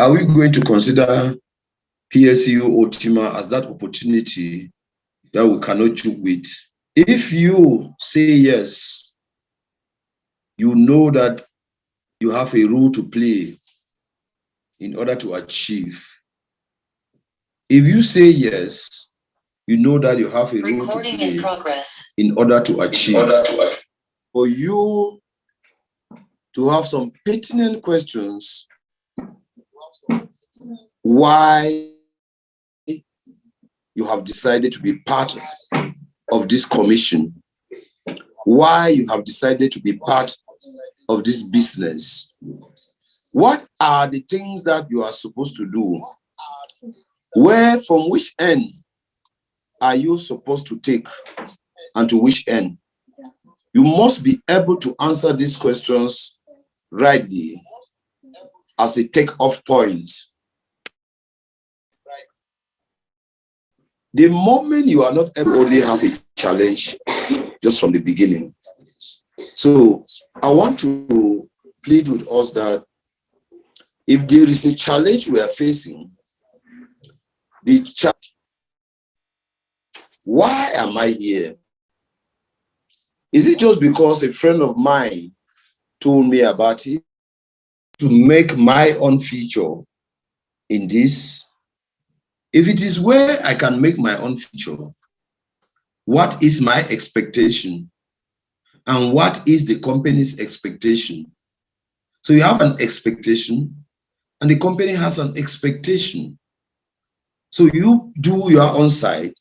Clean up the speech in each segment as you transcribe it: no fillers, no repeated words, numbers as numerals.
are we going to consider Plcu Ultima as that opportunity that we cannot joke with? If you say yes, you know that you have a role to play in order to achieve. If you say yes, you know that you have a role to play in order to achieve. For you to have some pertinent questions, why you have decided to be part of this commission, why you have decided to be part of this business. What are the things that you are supposed to do? From which end are you supposed to take, and to which end? You must be able to answer these questions rightly as a take-off point. The moment you are not able to only have a challenge just from the beginning. So I want to plead with us that if there is a challenge we are facing, why am I here? Is it just because a friend of mine told me about it? To make my own feature in this? If it is where I can make my own feature, what is my expectation? And what is the company's expectation? So you have an expectation, and the company has an expectation. So you do your own side,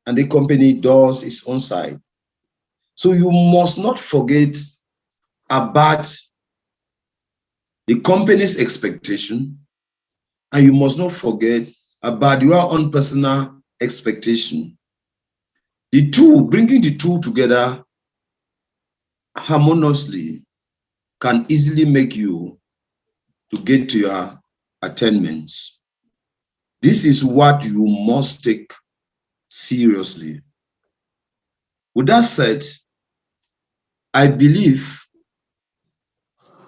and the company does its own side. So you must not forget about the company's expectation, and you must not forget about your own personal expectation. The two, bringing the two together harmoniously, can easily make you to get to your attainments. This is what you must take seriously. With that said, I believe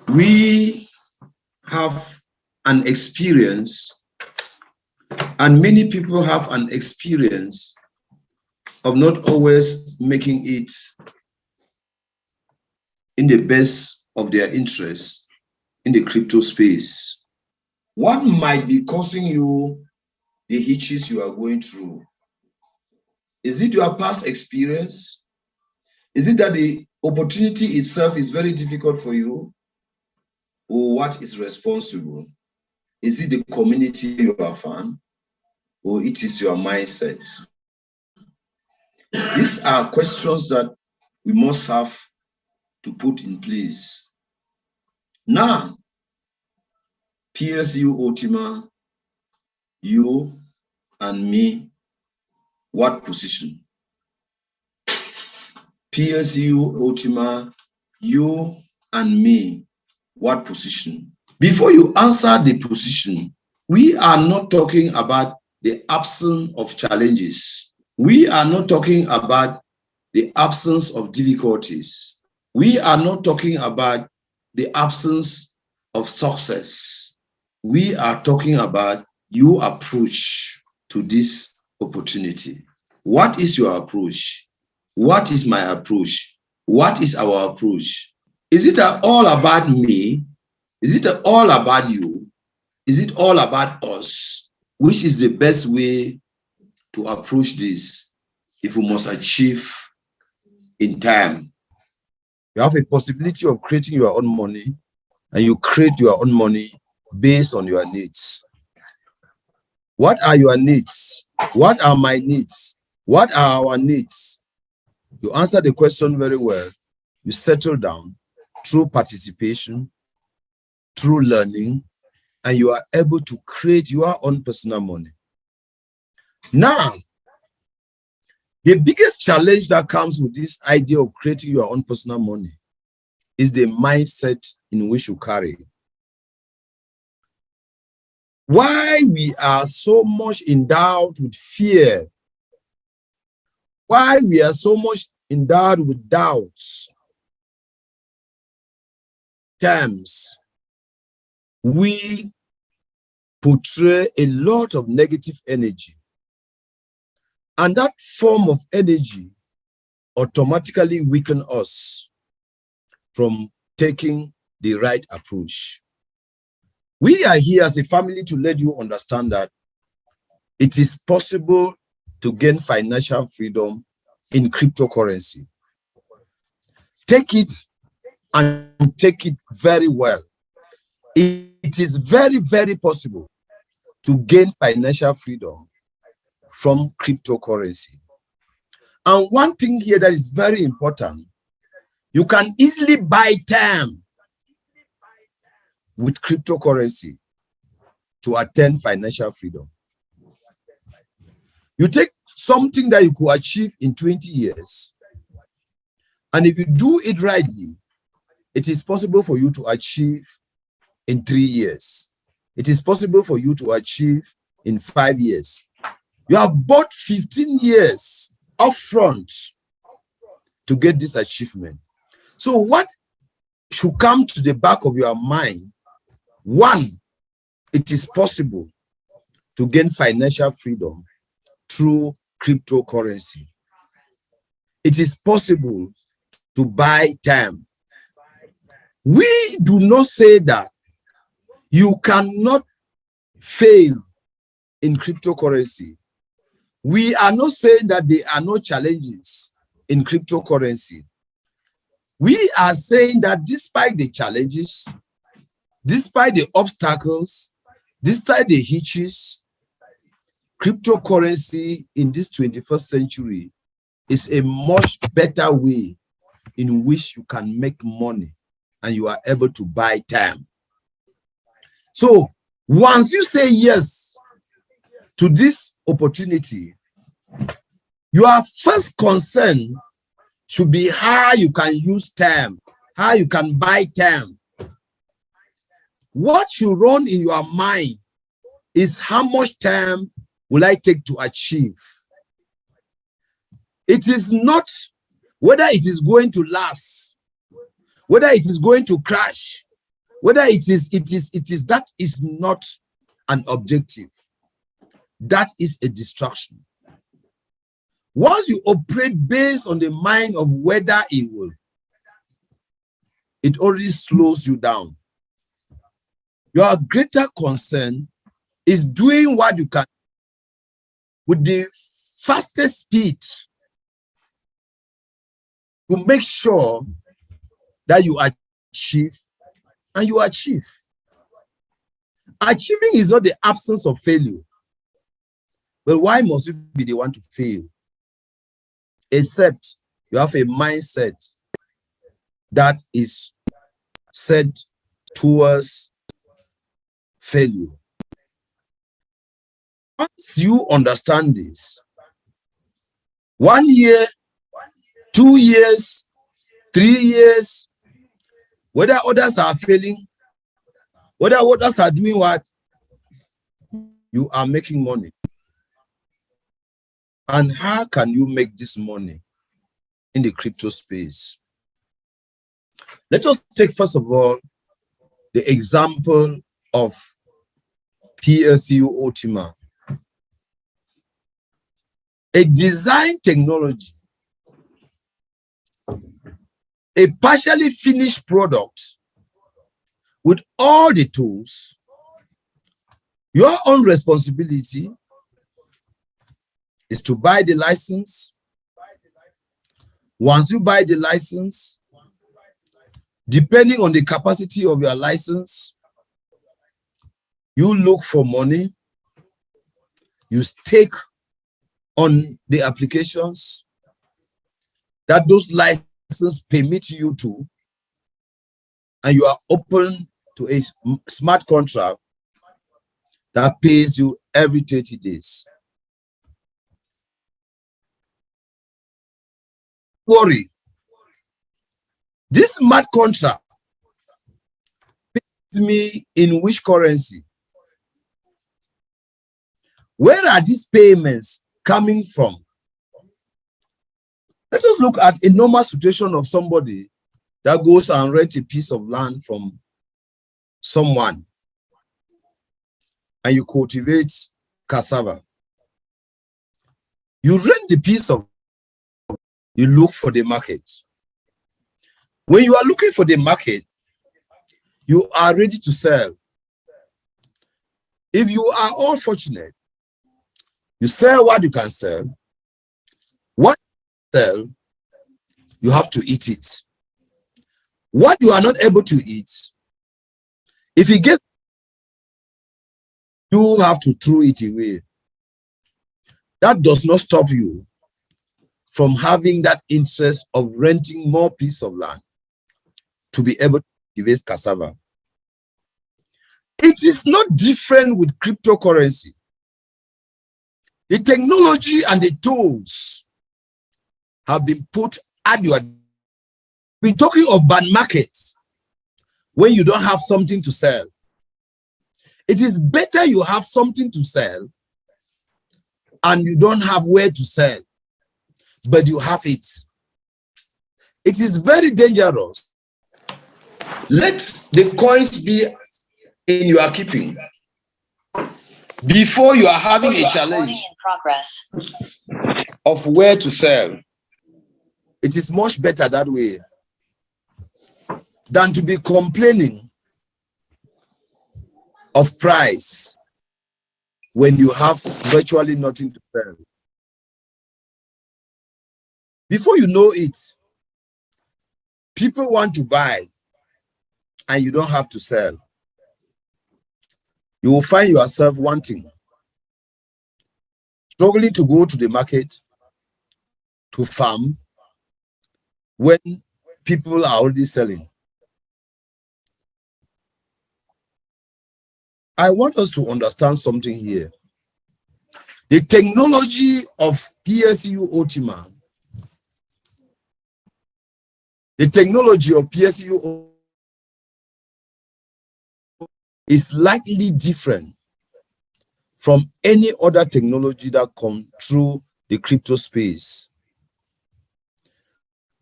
we have an experience, and many people have an experience of not always making it in the best of their interests in the crypto space. What might be causing you the hitches you are going through? Is it your past experience? Is it that the opportunity itself is very difficult for you? Or what is responsible? Is it the community you have found? Or it is your mindset? These are questions that we must have to put in place. Now, Plcu Ultima, you and me, what position? Plcu Ultima, you and me, what position? Before you answer the position, we are not talking about the absence of challenges. We are not talking about the absence of difficulties. We are not talking about the absence of success. We are talking about your approach to this opportunity. What is your approach? What is my approach? What is our approach? Is it all about me? Is it all about you? Is it all about us? Which is the best way to approach this if we must achieve in time? You have a possibility of creating your own money, and you create your own money based on your needs. What are your needs? What are my needs? What are our needs? You answer the question very well. You settle down through participation, through learning, and you are able to create your own personal money. Now, the biggest challenge that comes with this idea of creating your own personal money is the mindset in which you carry. Why we are so much endowed with fear, why we are so much endowed with doubts, terms, we portray a lot of negative energy. And that form of energy automatically weakens us from taking the right approach. We are here as a family to let you understand that it is possible to gain financial freedom in cryptocurrency. Take it and take it very well. It is very, very possible to gain financial freedom from cryptocurrency. And one thing here that is very important, you can easily buy time with cryptocurrency to attain financial freedom. You take something that you could achieve in 20 years, and if you do it rightly, it is possible for you to achieve in 3 years. It is possible for you to achieve in 5 years. You have bought 15 years upfront to get this achievement. So what should come to the back of your mind? One, it is possible to gain financial freedom through cryptocurrency. It is possible to buy time. We do not say that you cannot fail in cryptocurrency. We are not saying that there are no challenges in cryptocurrency. We are saying that despite the challenges, despite the obstacles, despite the hitches, cryptocurrency in this 21st century is a much better way in which you can make money and you are able to buy time. So once you say yes to this opportunity, your first concern should be how you can use time, how you can buy time. What should run in your mind is how much time will I take to achieve? It is not whether it is going to last, whether it is going to crash, whether it is, that is not an objective. That is a distraction. Once you operate based on the mind of whether it will, it already slows you down. Your greater concern is doing what you can with the fastest speed to make sure that you achieve and you achieve. Achieving is not the absence of failure. But why must you be the one to fail? Except you have a mindset that is set towards failure. Once you understand this, 1 year, 2 years, 3 years, whether others are failing, whether others are doing what, you are making money. And how can you make this money in the crypto space? Let us take, first of all, the example of Plcu Ultima, a design technology, a partially finished product with all the tools. Your own responsibility is to buy the license. Once you buy the license, depending on the capacity of your license, you look for money, you stake on the applications that those licenses permit you to, and you are open to a smart contract that pays you every 30 days. Worry. This smart contract pays me in which currency? Where are these payments coming from? Let us look at a normal situation of somebody that goes and rents a piece of land from someone. and you cultivate cassava. You rent the piece of, you look for the market. When you are looking for the market, you are ready to sell. If you are all fortunate, you sell what you can sell. What you sell, you have to eat it. What you are not able to eat, if you get, you have to throw it away. That does not stop you from having that interest of renting more piece of land to be able to cultivate cassava. It is not different with cryptocurrency. The technology and the tools have been put at your. We're talking of bad markets when you don't have something to sell. It is better you have something to sell and you don't have where to sell, but you have it. It is very dangerous. Let the coins be in your keeping before you are having a challenge of where to sell. It is much better that way than to be complaining of price when you have virtually nothing to sell. Before you know it, people want to buy and you don't have to sell. You will find yourself wanting, struggling to go to the market, to farm, when people are already selling. I want us to understand something here. The technology of Plcu Ultima, the technology of Plcu is likely different from any other technology that comes through the crypto space.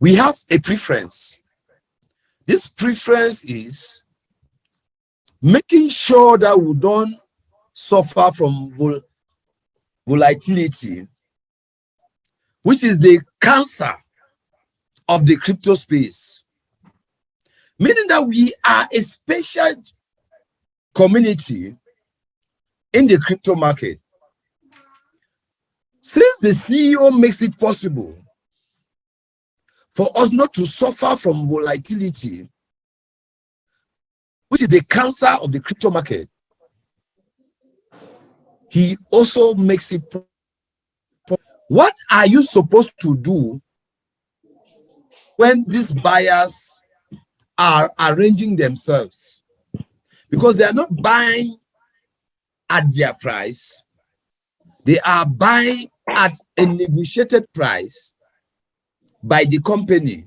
We have a preference. This preference is making sure that we don't suffer from volatility, which is the cancer of the crypto space. Meaning that we are a special community in the crypto market. Since the CEO makes it possible for us not to suffer from volatility, which is the cancer of the crypto market, he also makes it. What are you supposed to do when these buyers are arranging themselves? Because they are not buying at their price, they are buying at a negotiated price by the company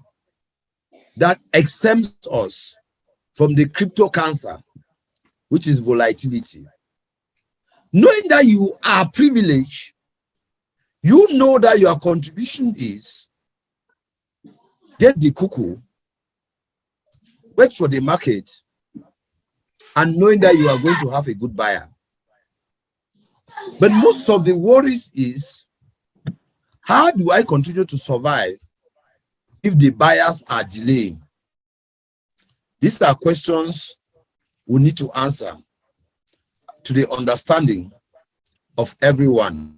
that exempts us from the crypto cancer, which is volatility. Knowing that you are privileged, you know that your contribution is get the cuckoo, wait for the market, and knowing that you are going to have a good buyer. But most of the worries is, how do I continue to survive if the buyers are delaying? These are questions we need to answer to the understanding of everyone.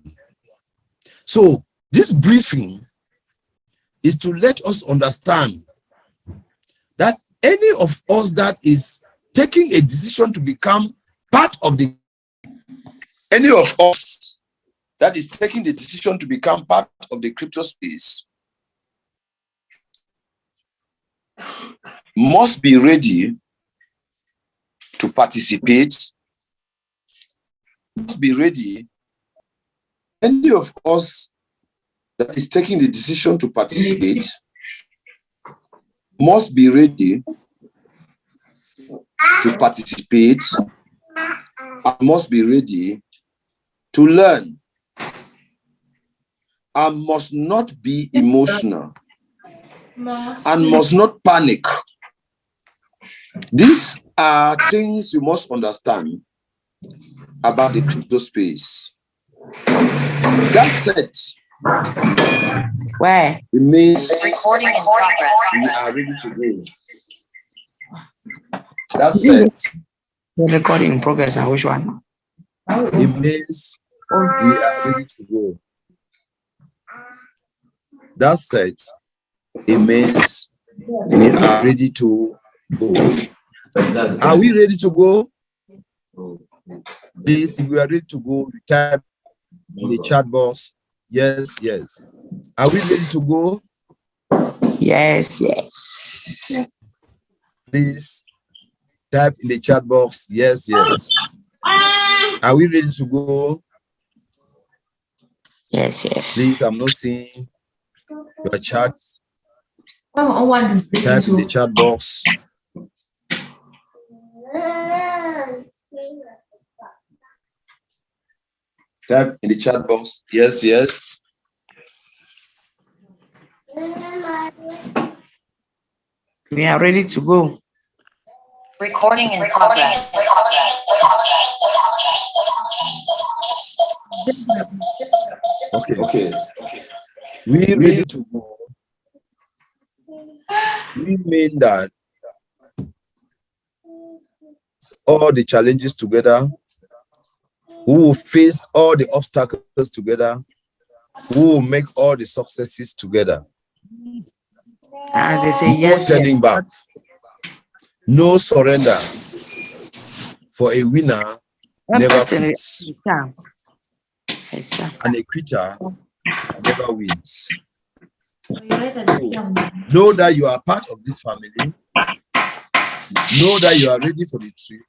So this briefing is to let us understand that any of us that is taking a decision to become part of the, any of us that is taking the decision to become part of the crypto space must be ready to participate, must be ready. Any of us that is taking the decision to participate must be ready to participate and must be ready to learn and must not be emotional and must not panic. These are things you must understand about the crypto space. That said, where it means recording in progress. we are ready to go. That said, The recording in progress. Now, which one? it means we are ready to go. That said, it means we are ready to go. Are we ready to go? Please, if we are ready to go, type in the chat box. Yes, yes. Are we ready to go? Yes, yes. Please type in the chat box. Yes, yes. Are we ready to go? Yes, yes. Please, I'm not seeing your chat. Type in the chat box. Type in the chat box. Yes, yes. We are ready to go. Recording in progress. Okay. We ready to go. We mean that all the challenges together, we will face all the obstacles together, we will make all the successes together. As they say, No yes, turning back. No surrender. For a winner never quits. And a quitter never wins. Know that you are part of this family. Know that you are ready for the trip.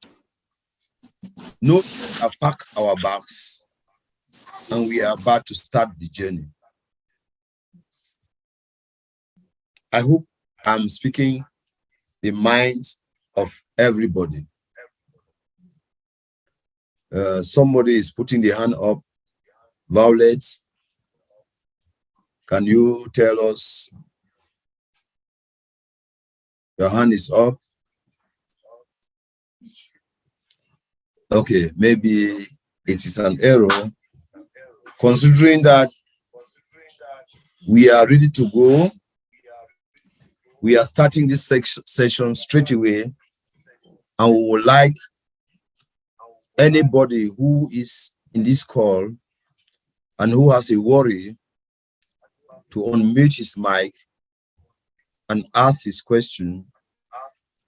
Know that we have packed our bags and we are about to start the journey. I hope I'm speaking the minds of everybody. Somebody is putting the hand up. Violet, can you tell us? Your hand is up. Okay, maybe it is an error. Considering that we are ready to go, we are starting this session straight away, and we would like anybody who is in this call and who has a worry to unmute his mic and ask his question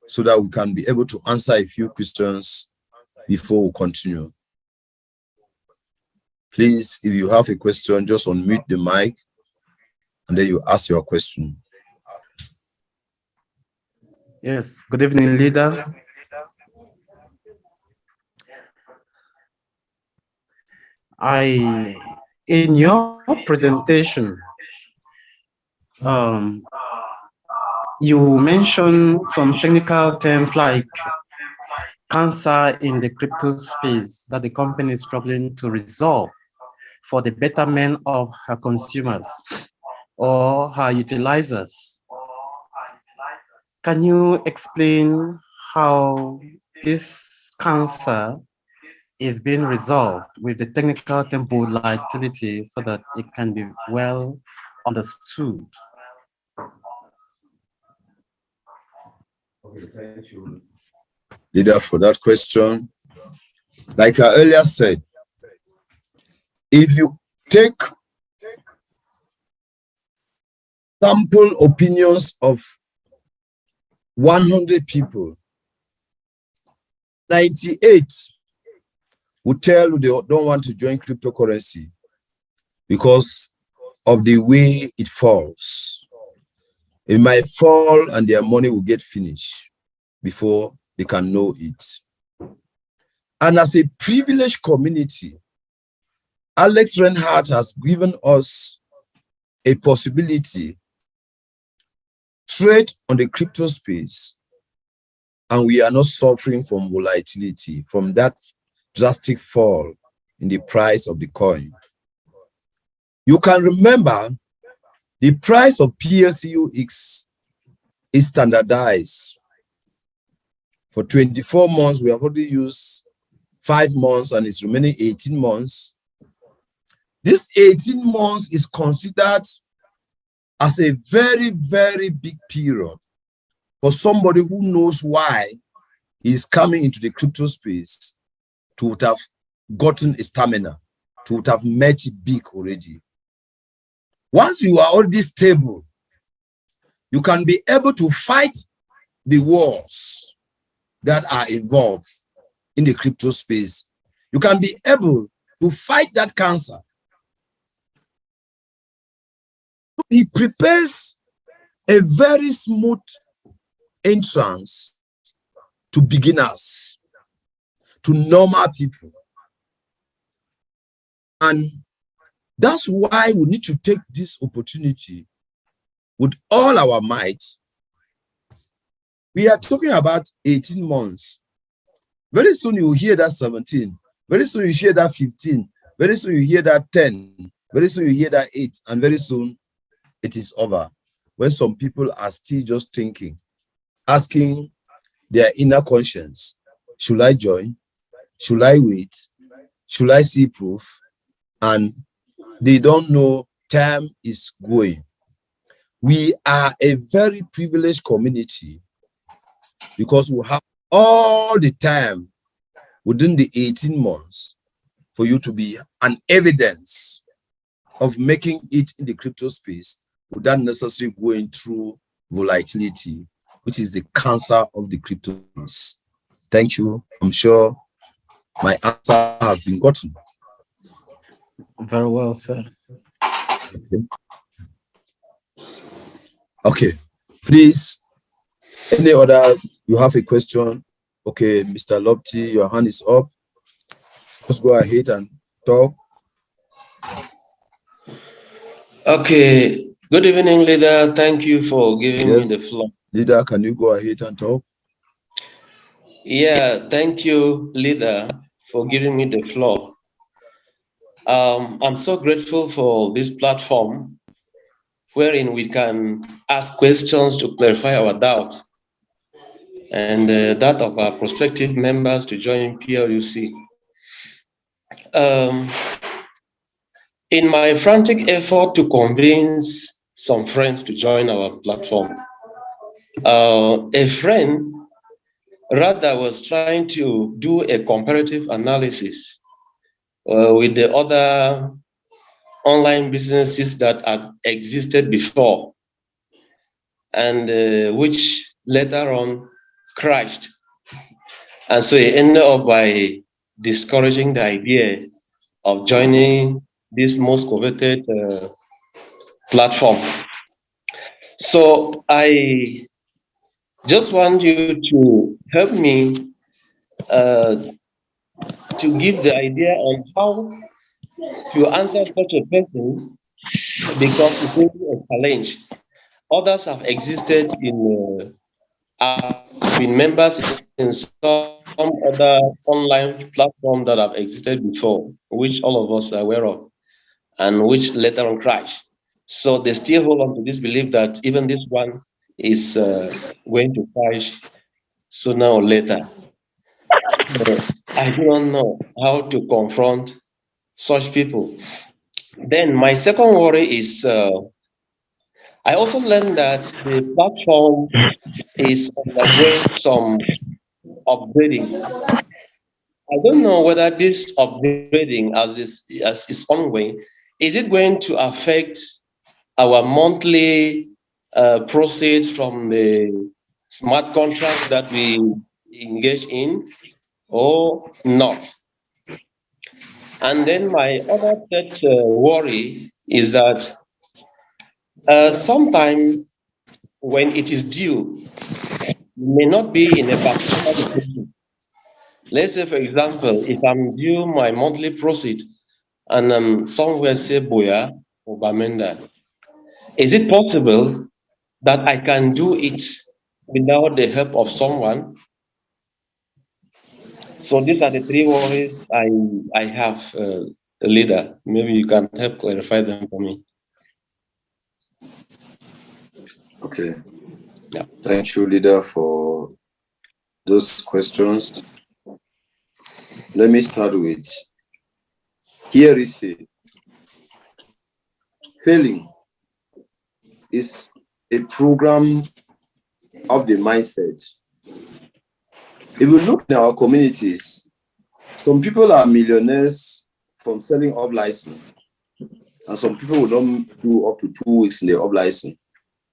so that we can be able to answer a few questions before we continue. Please, if you have a question, just unmute the mic and then you ask your question. Yes, good evening, leader. In your presentation, you mentioned some technical terms like cancer in the crypto space that the company is struggling to resolve for the betterment of her consumers or her utilizers. Can you explain how this cancer is being resolved with the technical term volatility so that it can be well understood? Okay, thank you, leader, for that question. Like I earlier said, if you take sample opinions of 100 people, 98 would tell you they don't want to join cryptocurrency because of the way it falls. It might fall and their money will get finished before they can know it. And as a privileged community, Alex Reinhardt has given us a possibility trade on the crypto space, and we are not suffering from volatility, from that drastic fall in the price of the coin. You can remember the price of Plcu is standardized. For 24 months, we have already used 5 months and it's remaining 18 months. This 18 months is considered as a very, very big period for somebody who knows why he's coming into the crypto space to have gotten a stamina, to have met it big already. Once you are already stable, you can be able to fight the wars that are involved in the crypto space. You can be able to fight that cancer. He prepares a very smooth entrance to beginners, to normal people. And that's why we need to take this opportunity with all our might. We are talking about 18 months. Very soon you will hear that 17. Very soon you hear that 15. Very soon you hear that 10. Very soon you hear that 8. And very soon it is over. When some people are still just thinking, asking their inner conscience, should I join? Should I wait? Should I see proof? And they don't know time is going. We are a very privileged community because we have all the time within the 18 months for you to be an evidence of making it in the crypto space without necessarily going through volatility, which is the cancer of the crypto space. Thank you. I'm sure my answer has been gotten. Very well, sir. Okay. Please, any other, you have a question? Okay, Mr. Lopti, your hand is up. Just go ahead and talk. Okay. Good evening, leader. Thank you for giving me the floor. Leader, can you go ahead and talk? Yeah, thank you, leader, for giving me the floor. I'm so grateful for this platform wherein we can ask questions to clarify our doubt and that of our prospective members to join PLUC. In my frantic effort to convince some friends to join our platform, a friend rather was trying to do a comparative analysis with the other online businesses that had existed before and which later on crashed. And so he ended up by discouraging the idea of joining this most coveted platform. So I just want you to help me to give the idea on how to answer such a person, because it's really a challenge. Others have existed in, have been members in some other online platform that have existed before, which all of us are aware of, and which later on crashed. So they still hold on to this belief that even this one is going to crash sooner or later. So I don't know how to confront such people. Then my second worry is I also learned that the platform is undergoing some upgrading. I don't know whether this upgrading as its own way, is it going to affect our monthly proceeds from the smart contracts that we engage in or not? And then my other third worry is that sometimes when it is due, may not be in a particular location. Let's say, for example, if I'm due my monthly proceed and somewhere say Boya or Bamenda, is it possible that I can do it without the help of someone? So these are the three worries I have, leader. Maybe you can help clarify them for me. Okay. Yeah. Thank you, leader, for those questions. Let me start with, here is it. Failing is a program of the mindset. If you look in our communities, some people are millionaires from selling up license, and some people will not do up to 2 weeks in the up license,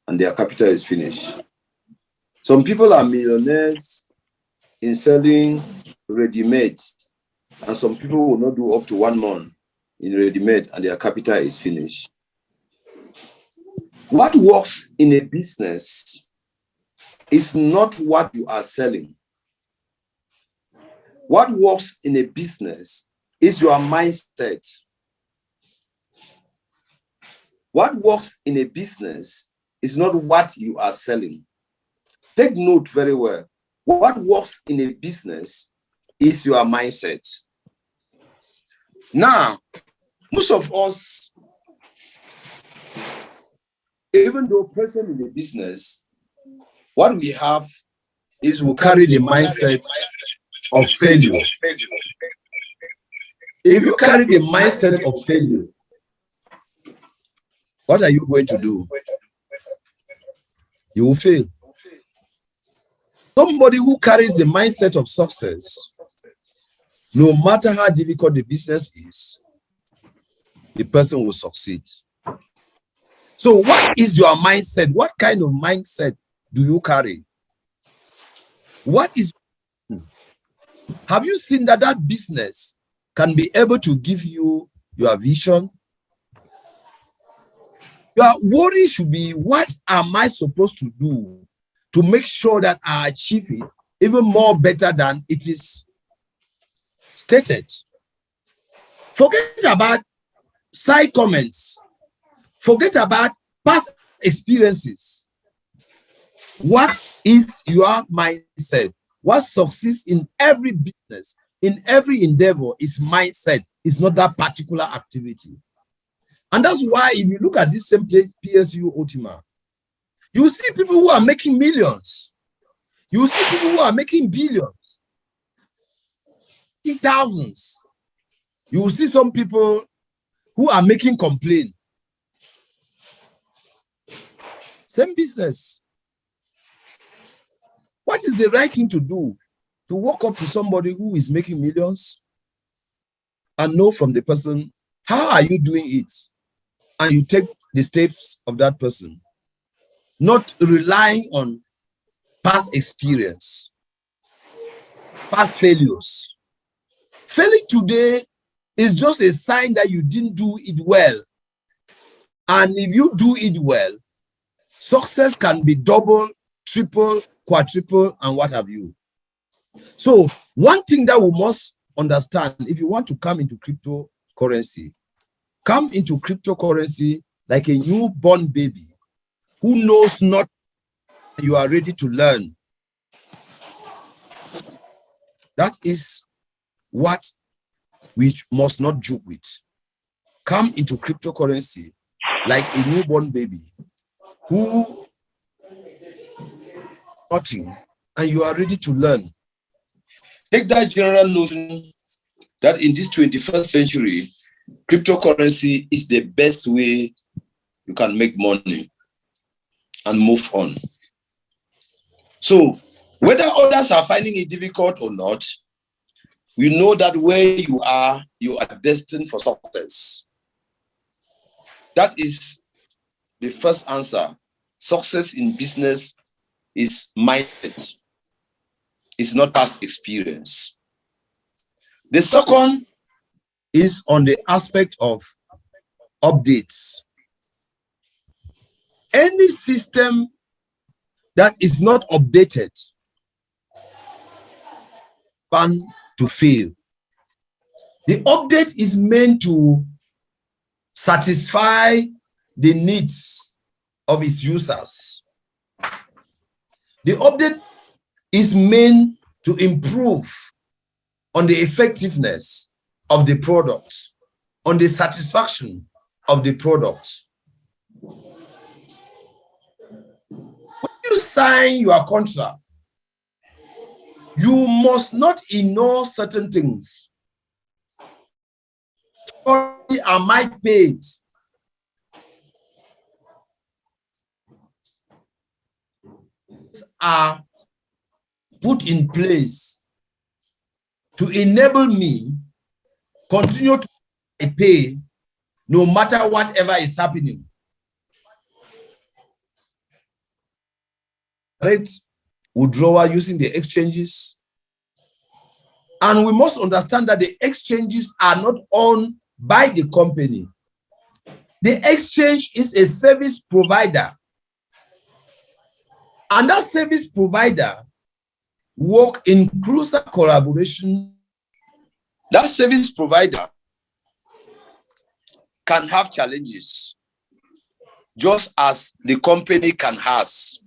and their capital is finished. Some people are millionaires in selling ready-made, and some people will not do up to 1 month in ready-made, and their capital is finished. What works in a business is not what you are selling. What works in a business is your mindset. What works in a business is not what you are selling. Take note very well. What works in a business is your mindset. Now, most of us, even though present in the business, what we have is we carry the mindset of failure. If you carry the mindset of failure, what are you going to do? You will fail. Somebody who carries the mindset of success, no matter how difficult the business is, the person will succeed. So what is your mindset? What kind of mindset do you carry? Have you seen that business can be able to give you your vision? Your worry should be, what am I supposed to do to make sure that I achieve it even more better than it is stated? Forget about side comments. Forget about past experiences. What is your mindset? What succeeds in every business, in every endeavor is mindset. It's not that particular activity. And that's why if you look at this same place, PSU Ultima, you see people who are making millions. You see people who are making billions, in thousands. You will see some people who are making complaint. Same business. What is the right thing to do? To walk up to somebody who is making millions and know from the person, how are you doing it? And you take the steps of that person, not relying on past experience, past failures. Failing today is just a sign that you didn't do it well. And if you do it well, success can be double, triple, quadruple, and what have you. So one thing that we must understand, if you want to come into cryptocurrency, come into cryptocurrency like a newborn baby who knows not, you are ready to learn. That is what we must not joke with. Come into cryptocurrency like a newborn baby who nothing, and you are ready to learn. Take that general notion that in this 21st century, cryptocurrency is the best way you can make money and move on. So whether others are finding it difficult or not, we know that where you are destined for success. That is the first answer. Success in business is mindset. It's not past experience. The second is on the aspect of updates. Any system that is not updated bound to fail. The update is meant to satisfy the needs of its users. The update is meant to improve on the effectiveness of the product, on the satisfaction of the product. When you sign your contract, You must not ignore certain things. Am I paid? Are put in place to enable me continue to pay no matter whatever is happening. Right? Withdrawal using the exchanges. And we must understand that the exchanges are not owned by the company. The exchange is a service provider. And that service provider work in closer collaboration. That service provider can have challenges, just as the company can has.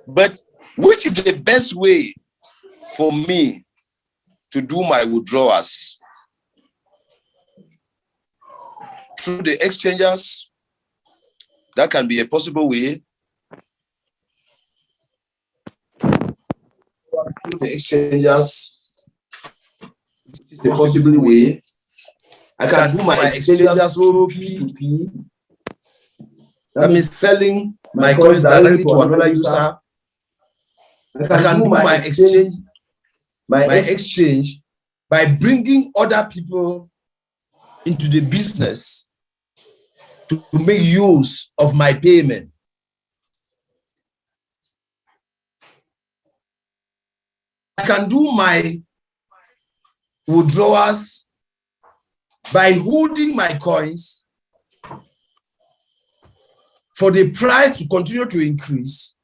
But which is the best way for me to do my withdrawals? Through the exchanges, that can be a possible way. Through the exchanges, it's a possible way. I can do my exchanges through P2P. That means selling my coins directly to another user. I can do my exchange by bringing other people into the business to make use of my payment. I can do my withdrawals by holding my coins for the price to continue to increase,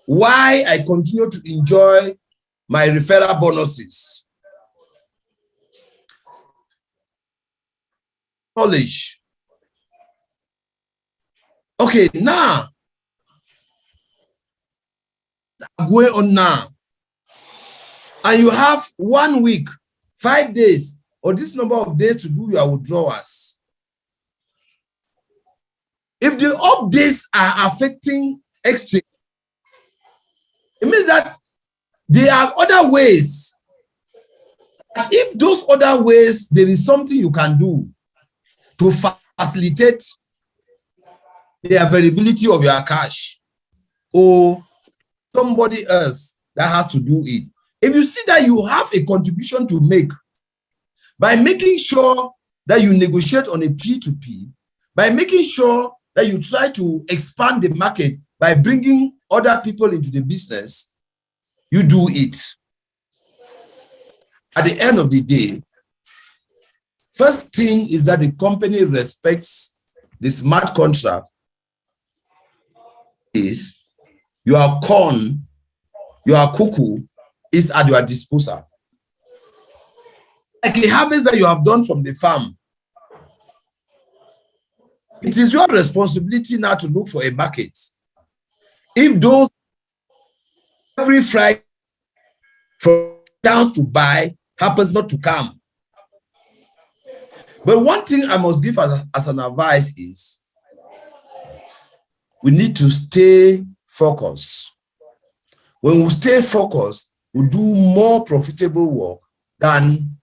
while I continue to enjoy my referral bonuses. Knowledge. Okay, now, going on now, and you have 1 week, 5 days, or this number of days to do your withdrawals. If the updates are affecting exchange, it means that there are other ways. And if those other ways, there is something you can do to facilitate the availability of your cash, or somebody else that has to do it. If you see that you have a contribution to make by making sure that you negotiate on a P2P, by making sure that you try to expand the market by bringing other people into the business, you do it. At the end of the day, first thing is that the company respects the smart contract. Is your corn, your cuckoo is at your disposal. Like a harvest that you have done from the farm, it is your responsibility now to look for a market. If those every Friday from towns to buy happens not to come. But one thing I must give as an advice is we need to stay focused. When we stay focused, we do more profitable work than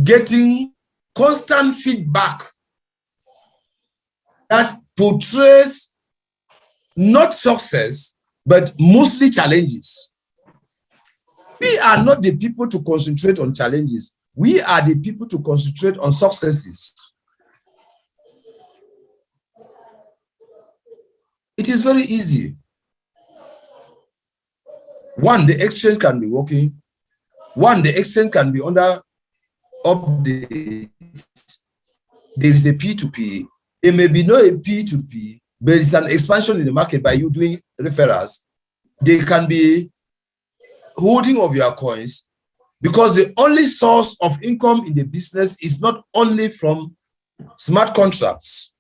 getting constant feedback that portrays not success, but mostly challenges. We are not the people to concentrate on challenges. We are the people to concentrate on successes. It is very easy. One, the exchange can be working. One, the exchange can be under update. There is a P2P. It may be not a P2P, but it's an expansion in the market by you doing referrals. They can be holding of your coins, because the only source of income in the business is not only from smart contracts.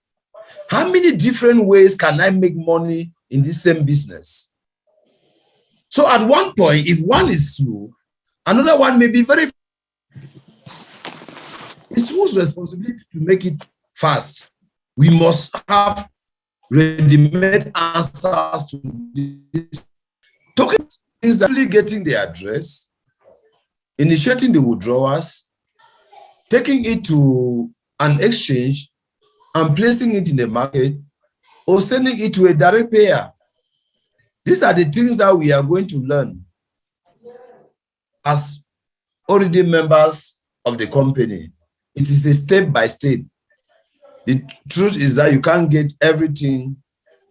How many different ways can I make money in this same business? So at one point, if one is slow, another one may be very. It's whose responsibility to make it fast. We must have ready-made answers to this. Talking is actually getting the address, initiating the withdrawals, taking it to an exchange and placing it in the market, or sending it to a direct payer. These are the things that we are going to learn as already members of the company. It is a step by step. The truth is that you can't get everything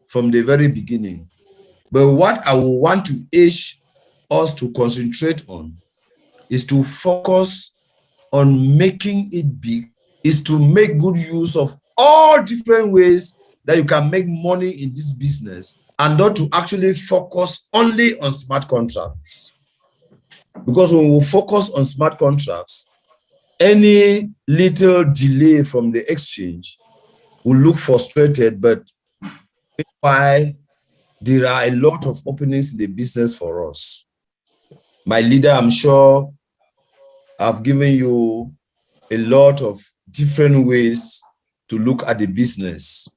from the very beginning. But what I will want to urge us to concentrate on is to focus on making it big, is to make good use of all different ways that you can make money in this business, and not to actually focus only on smart contracts. Because when we focus on smart contracts, any little delay from the exchange will look frustrated, but why there are a lot of openings in the business for us. My leader, I'm sure I've given you a lot of different ways to look at the business.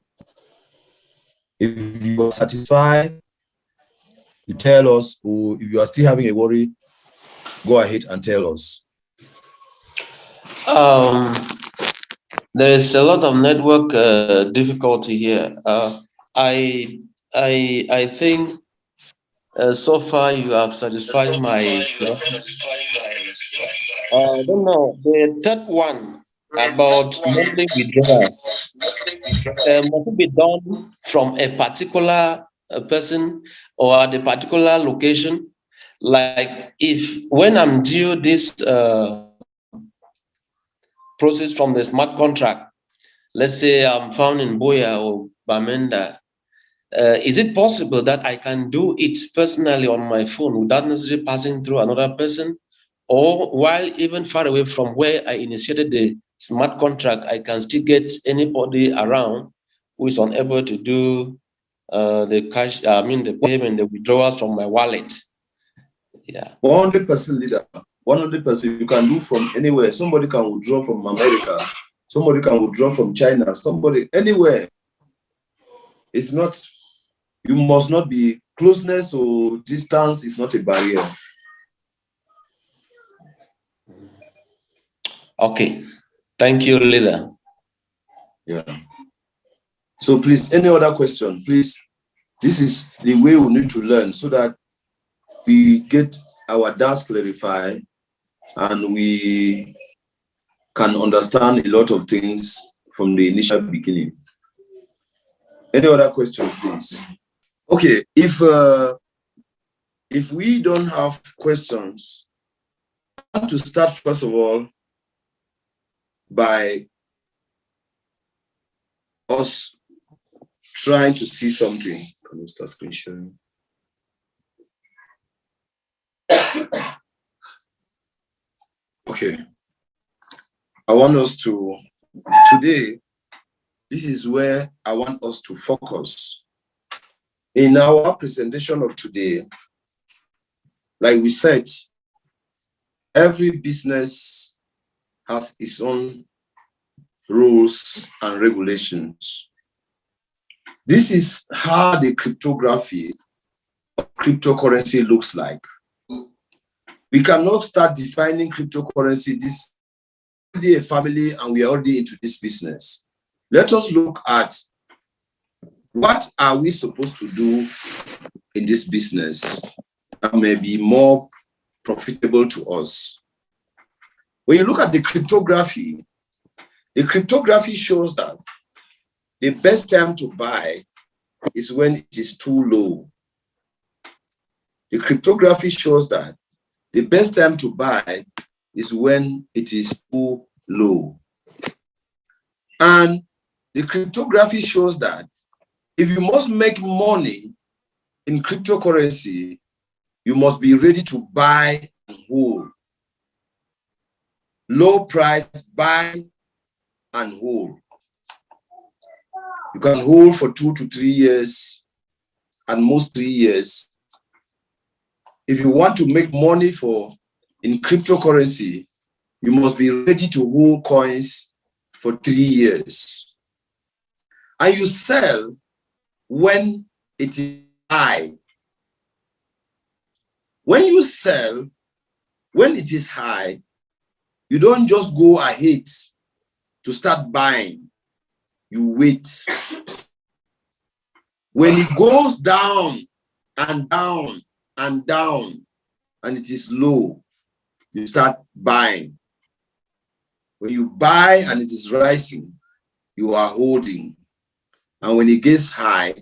If you are satisfied, you tell us, or if you are still having a worry, go ahead and tell us. There is a lot of network difficulty here. I think so far you have satisfied my. I don't know. The third one about monthly withdrawal must it be done from a particular person or at a particular location? Like if when I'm due this process from the smart contract, let's say I'm found in Boya or Bamenda, is it possible that I can do it personally on my phone without necessarily passing through another person? Or while even far away from where I initiated the smart contract, I can still get anybody around who is unable to do the cash, the payment, the withdrawals from my wallet. Yeah. 100% leader, 100% you can do from anywhere. Somebody can withdraw from America, somebody can withdraw from China, somebody anywhere. It's not, you must not be, closeness or distance is not a barrier. Okay. Thank you, leader. Yeah. So please, any other question, please? This is the way we need to learn so that we get our doubts clarified and we can understand a lot of things from the initial beginning. Any other question, please? Okay, if we don't have questions, I want to start first of all by us trying to see something. Can we start screen sharing? Okay. I want us to, today, this is where I want us to focus. In our presentation of today, like we said, every business has its own rules and regulations. This is how the cryptography of cryptocurrency looks like. We cannot start defining cryptocurrency. This is already a family and we are already into this business. Let us look at what are we supposed to do in this business that may be more profitable to us. When you look at the cryptography shows that the best time to buy is when it is too low. The cryptography shows that the best time to buy is when it is too low. And the cryptography shows that if you must make money in cryptocurrency, you must be ready to buy and hold. Low price, buy and hold. You can hold for 2 to 3 years, and most 3 years. If you want to make money in cryptocurrency, you must be ready to hold coins for 3 years. And you sell when it is high. When you sell, when it is high, you don't just go ahead to start buying. You wait. When it goes down and down and down, and it is low, you start buying. When you buy and it is rising, you are holding. And when it gets high,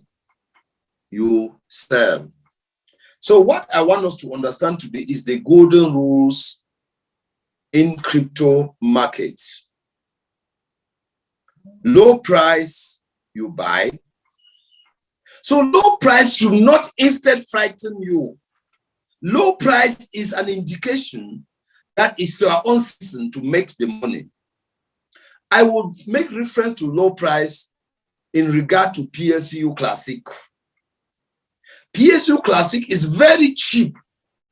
you sell. So what I want us to understand today is the golden rules in crypto markets. Low price, you buy. So low price should not instead frighten you. Low price is an indication that it's your own season to make the money. I would make reference to low price in regard to Plcu Classic. Plcu Classic is very cheap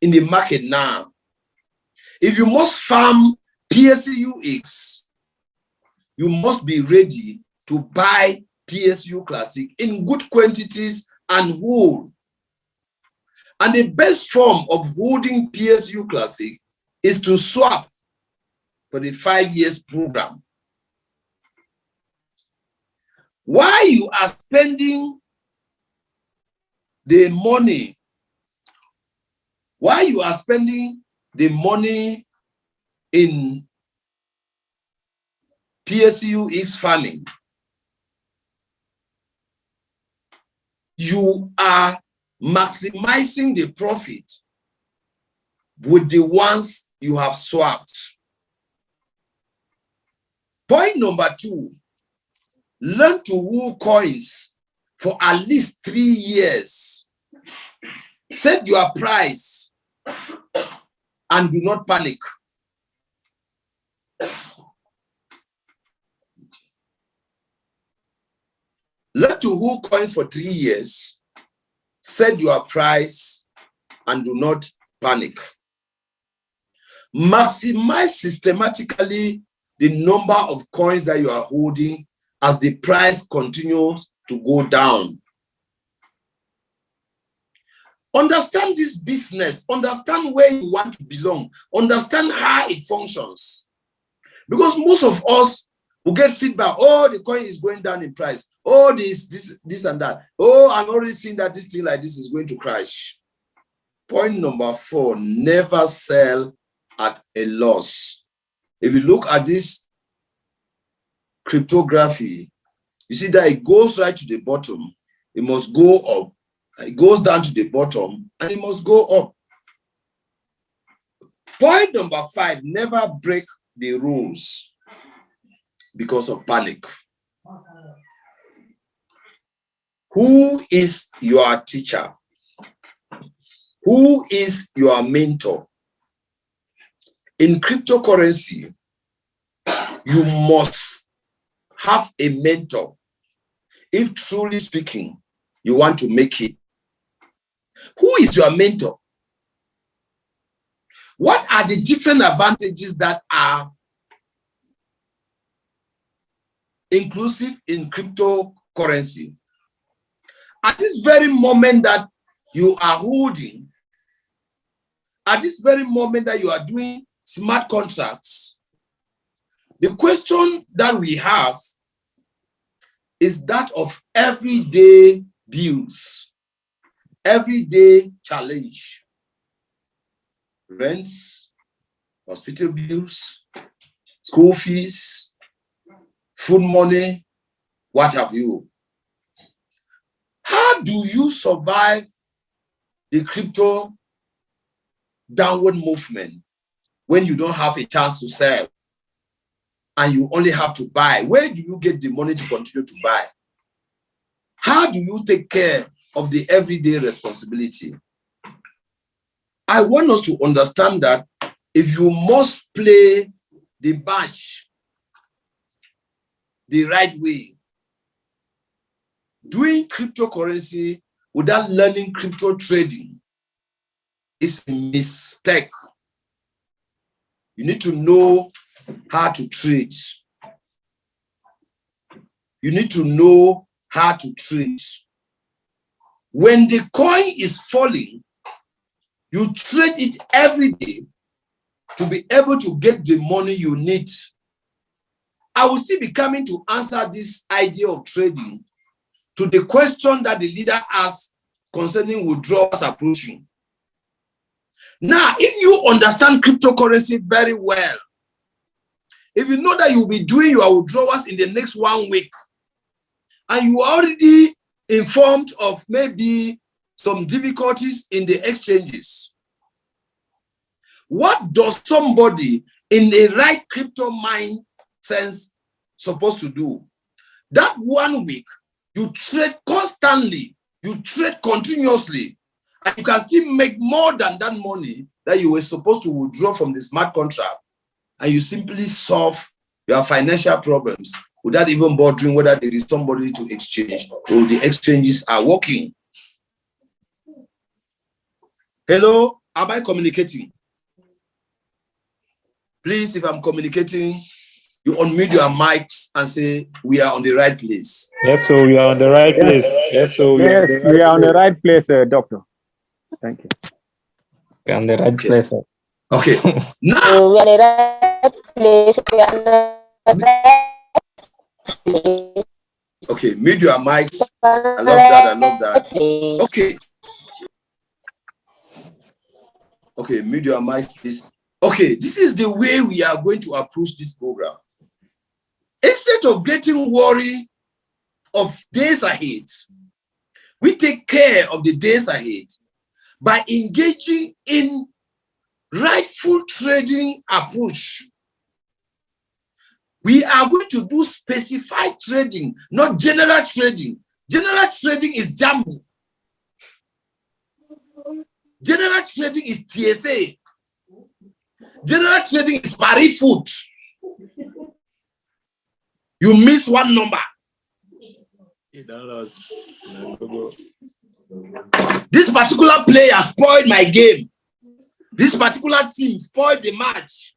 in the market now. If you must farm Plcu, you must be ready to buy Plcu Classic in good quantities and hold. And the best form of holding Plcu Classic is to swap for the 5 years program. While you are spending the money, in Plcu farming, you are maximizing the profit with the ones you have swapped. Point number 2, learn to hold coins for at least 3 years. Set your price and do not panic. Learn to hold coins for 3 years. Set your price and do not panic. Maximize systematically the number of coins that you are holding as the price continues to go down. Understand this business. Understand where you want to belong. Understand how it functions. Because most of us will get feedback. Oh, the coin is going down in price. Oh, this and that. Oh, I'm already seeing that this thing like this is going to crash. Point number 4, never sell at a loss. If you look at this cryptography, you see that it goes right to the bottom. It must go up. It goes down to the bottom and it must go up. Point number 5, never break the rules because of panic. Who is your teacher? Who is your mentor? In cryptocurrency, you must have a mentor if truly speaking you want to make it. Who is your mentor? What are the different advantages that are inclusive in cryptocurrency? At this very moment that you are holding, at this very moment that you are doing smart contracts, the question that we have is that of everyday bills, everyday challenge, rents, hospital bills, school fees, food money, what have you. How do you survive the crypto downward movement when you don't have a chance to sell and you only have to buy? Where do you get the money to continue to buy? How do you take care of the everyday responsibility? I want us to understand that if you must play the match the right way, doing cryptocurrency without learning crypto trading is a mistake. You need to know how to trade. You need to know how to trade. When the coin is falling, You trade it every day to be able to get the money you need. I will still be coming to answer this idea of trading to the question that the leader asked concerning withdrawals approaching. Now, if you understand cryptocurrency very well, if you know that you'll be doing your withdrawals in the next 1 week, and you are already informed of maybe some difficulties in the exchanges, what does somebody in a right crypto mind sense supposed to do? That 1 week, you trade constantly, you trade continuously, and you can still make more than that money that you were supposed to withdraw from the smart contract, and you simply solve your financial problems without even bothering whether there is somebody to exchange or the exchanges are working. Hello, am I communicating? Please, if I'm communicating, you unmute your mics and say, we are on the right place. Yes, so we are on the right place. Yes, so we are on the right place, Doctor. Thank you. We are on the right place. Sir. Okay. Now, So we are on the right place. We are on the right place. Okay, mute your mics. I love that. I love that. Okay. Okay, mute your mics, please. Okay, this is the way we are going to approach this program. Instead of getting worried of days ahead, we take care of the days ahead by engaging in rightful trading approach. We are going to do specified trading, not general trading. General trading is jumbo. General trading is TSA. General trading is pari foot. You miss one number. This particular player spoiled my game. This particular team spoiled the match.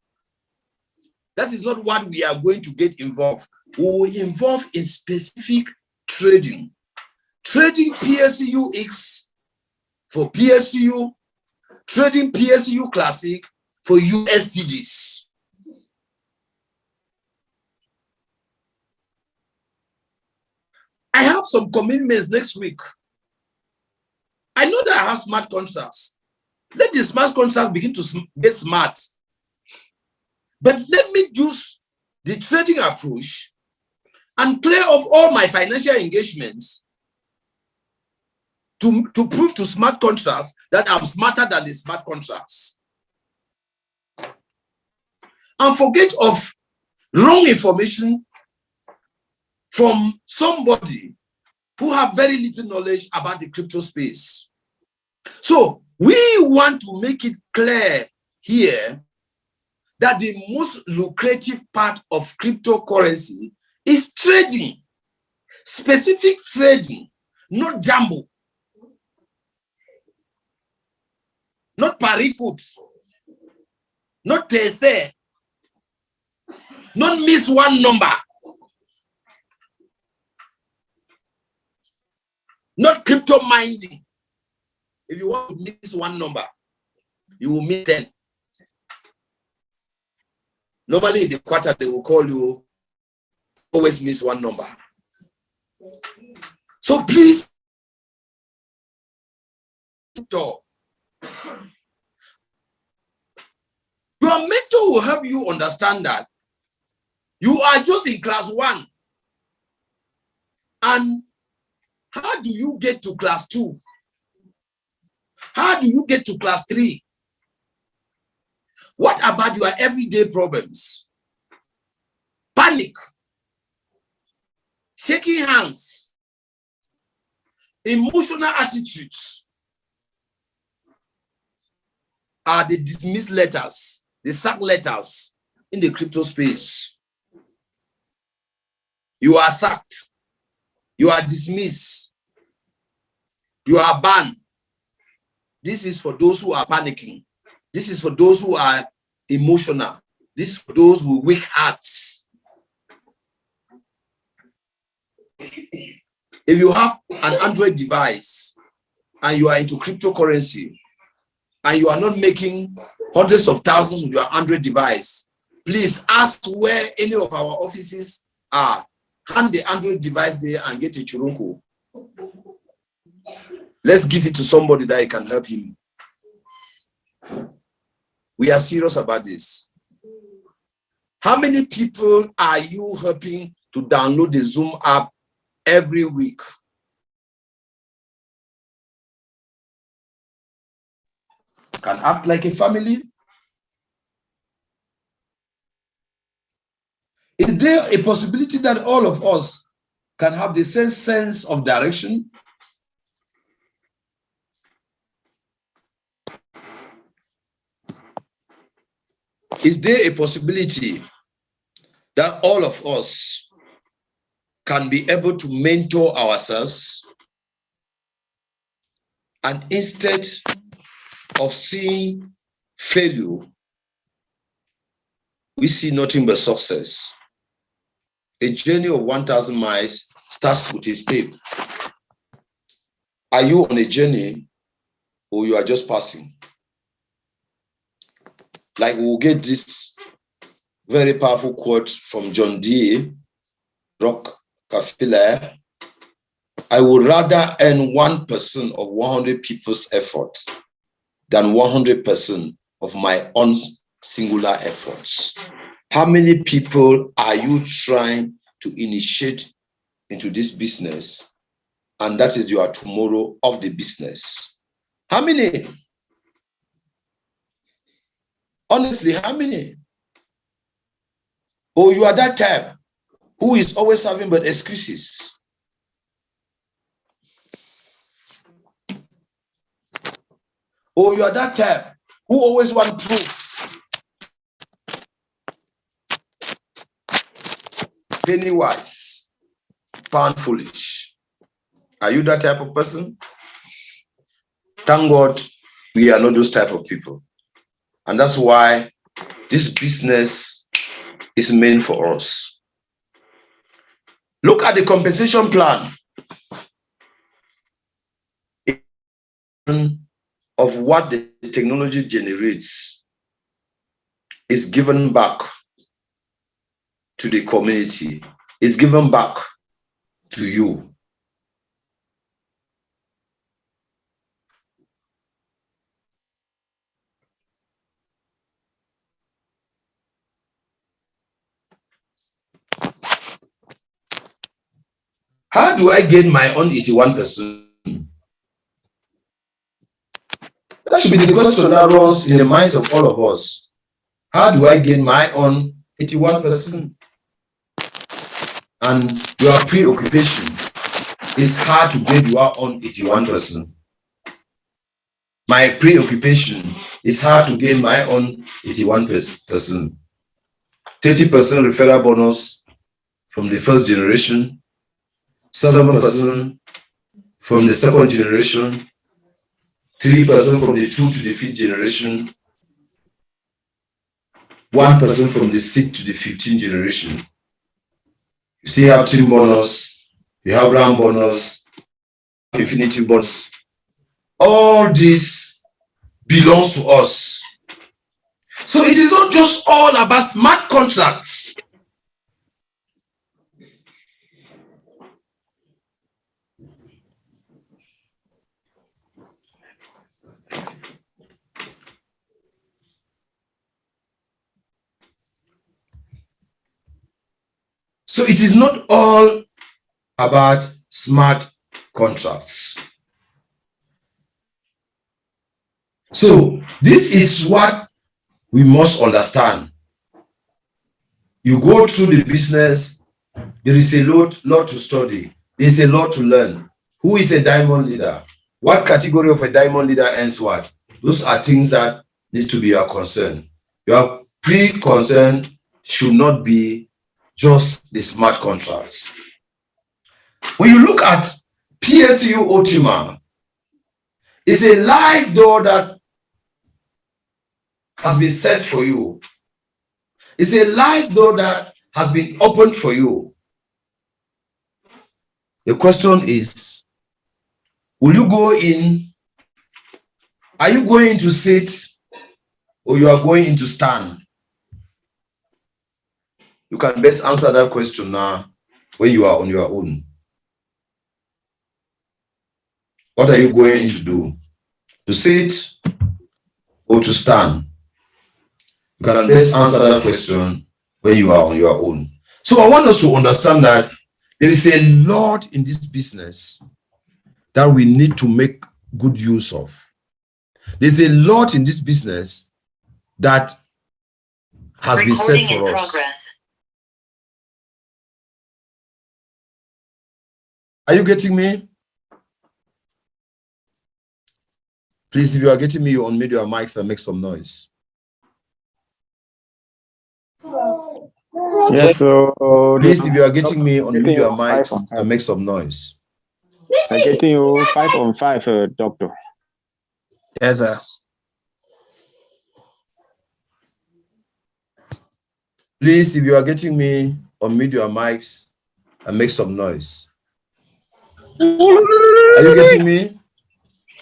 That is not what we are going to get involved. We will involve in specific trading. Trading PSUX for PSU, trading PSU Classic for USTDs. I have some commitments next week. I know that I have smart contracts. Let the smart contracts begin to get smart. But let me use the trading approach and clear off all my financial engagements to prove to smart contracts that I'm smarter than the smart contracts. And forget of wrong information from somebody who have very little knowledge about the crypto space. So we want to make it clear here that the most lucrative part of cryptocurrency is trading, specific trading, not jumbo, not pari foot, not TSA, not miss one number, not crypto minding. If you want to miss one number, you will miss 10. Normally in the quarter, they will call you, always miss one number. So please, your mentor will help you understand that you are just in class 1. And how do you get to class 2? How do you get to class 3? What about your everyday problems? Panic, shaking hands, emotional attitudes are the dismiss letters, the sack letters in the crypto space. You are sacked. You are dismissed. You are banned. This is for those who are panicking. This is for those who are emotional. This is for those with weak hearts. If you have an Android device and you are into cryptocurrency, and you are not making hundreds of thousands with your Android device, please ask where any of our offices are. Hand the Android device there and get a churunku. Let's give it to somebody that can help him. We are serious about this. How many people are you helping to download the Zoom app every week? Can act like a family? Is there a possibility that all of us can have the same sense of direction? Is there a possibility that all of us can be able to mentor ourselves, and instead of seeing failure, we see nothing but success? A journey of 1,000 miles starts with a step. Are you on a journey, or you are just passing? Like, we'll get this very powerful quote from John D. Rockefeller: I would rather earn 1% of 100 people's effort than 100% of my own singular efforts. How many people are you trying to initiate into this business? And that is your tomorrow of the business. How many? Honestly, how many? Or you are that type who is always having but excuses. Or you are that type who always want proof. Penny wise, pound foolish. Are you that type of person? Thank God we are not those type of people. And that's why this business is meant for us. Look at the compensation plan of what the technology generates is given back to the community, is given back to you. How do I gain my own 81%? That should be the question that runs in the minds of all of us. How do I gain my own 81%? And your preoccupation is how to gain your own 81%. My preoccupation is how to gain my own 81%. 30% referral bonus from the first generation, 7% from the second generation, 3% from the 2 to the 5th generation, 1% from the 6th to the 15th generation. You still have team bonus, you have round bonus, infinity bonus. All this belongs to us. So it is not just all about smart contracts. So it is not all about smart contracts. So this is what we must understand. You go through the business, there is a lot to study. There is a lot to learn. Who is a diamond leader? What category of a diamond leader earns what? Those are things that needs to be your concern. Your pre-concern should not be just the smart contracts. When you look at Plcu Ultima, it's a live door that has been set for you. It's a live door that has been opened for you. The question is, will you go in Are you going to sit or you are going to stand? You can best answer that question now when you are on your own. What are you going to do? To sit or to stand? You can best answer that question when you are on your own. So I want us to understand that there is a lot in this business that we need to make good use of. There's a lot in this business that has been said for us. Are you getting me? Please, if you are getting me, you unmute your mics and make some noise. Yes, so Please, if you are getting me, unmute your five mics on five. and make some noise. I'm getting you 5 on 5, doctor. Yes, sir. Please, if you are getting me, unmute your mics and make some noise. Are you getting me?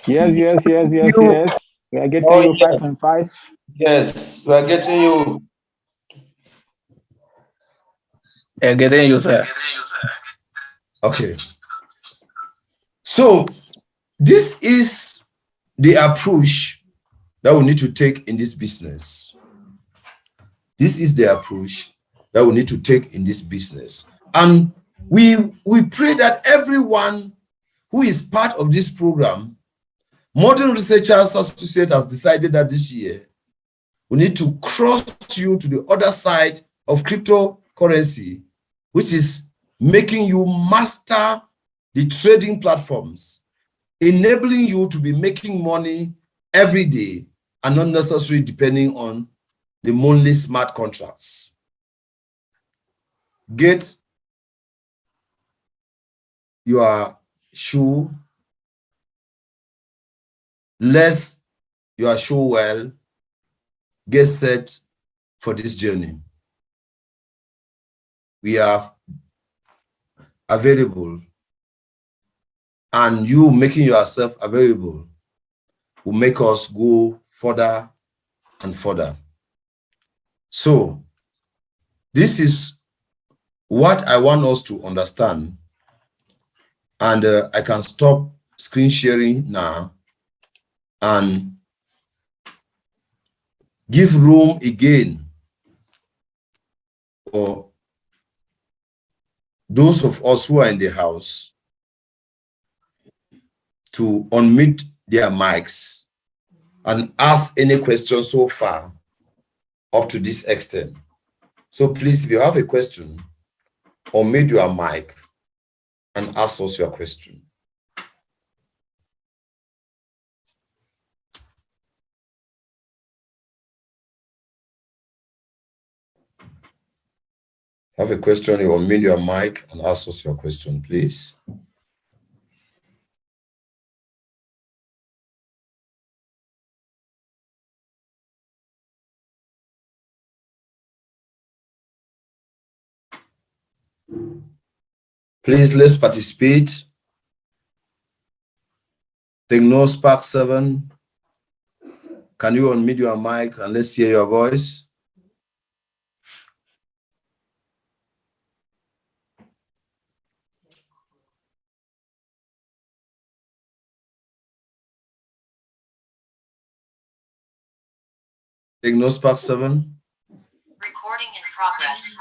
Yes. We are getting you 5 on 5. Yes, we are getting you. I'm getting you, sir. Okay. So this is the approach that we need to take in this business. This is the approach that we need to take in this business. And we pray that everyone who is part of this program, Modern Researchers Associate has decided that this year we need to cross you to the other side of cryptocurrency, which is making you master the trading platforms, enabling you to be making money every day and not necessarily depending on the monthly smart contracts. Get your shoe, lace your shoe well, get set for this journey. We are available, and you making yourself available will make us go further and further. So this is what I want us to understand. And I can stop screen sharing now and give room again for those of us who are in the house to unmute their mics and ask any questions so far up to this extent. So please, if you have a question, unmute your mic and ask us your question. Have a question, you unmute your mic and ask us your question, please. Please, let's participate. Techno Spark 7. Can you unmute your mic and let's hear your voice? Techno Spark 7. Recording in progress.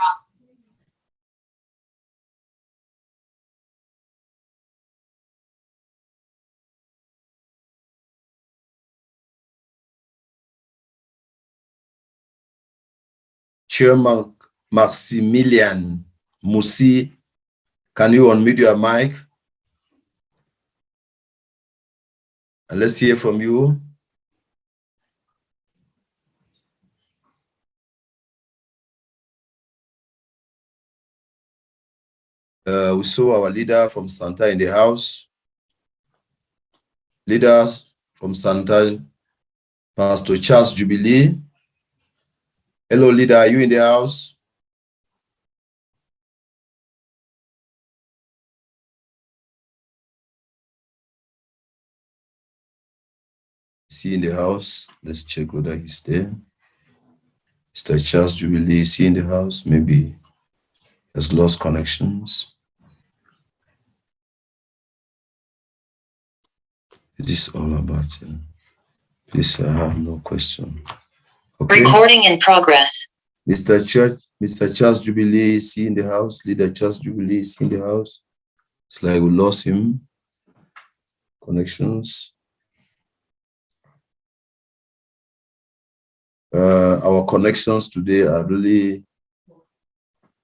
Chairman Maximilian Musi, can you unmute your mic? And let's hear from you. We saw our leader from Santa in the house. Leaders from Santa, Pastor Charles Jubilee. Hello, leader, are you in the house? Is he in the house? Let's check whether he's there. Mr. Charles Jubilee, is he in the house? Maybe he has lost connections. It is all about him. Please, I have no question. Okay. Recording in progress. Mr. Charles Jubilee, is he in the house? Leader Charles Jubilee, is he in the house? It's like we lost him. Connections. Our connections today are really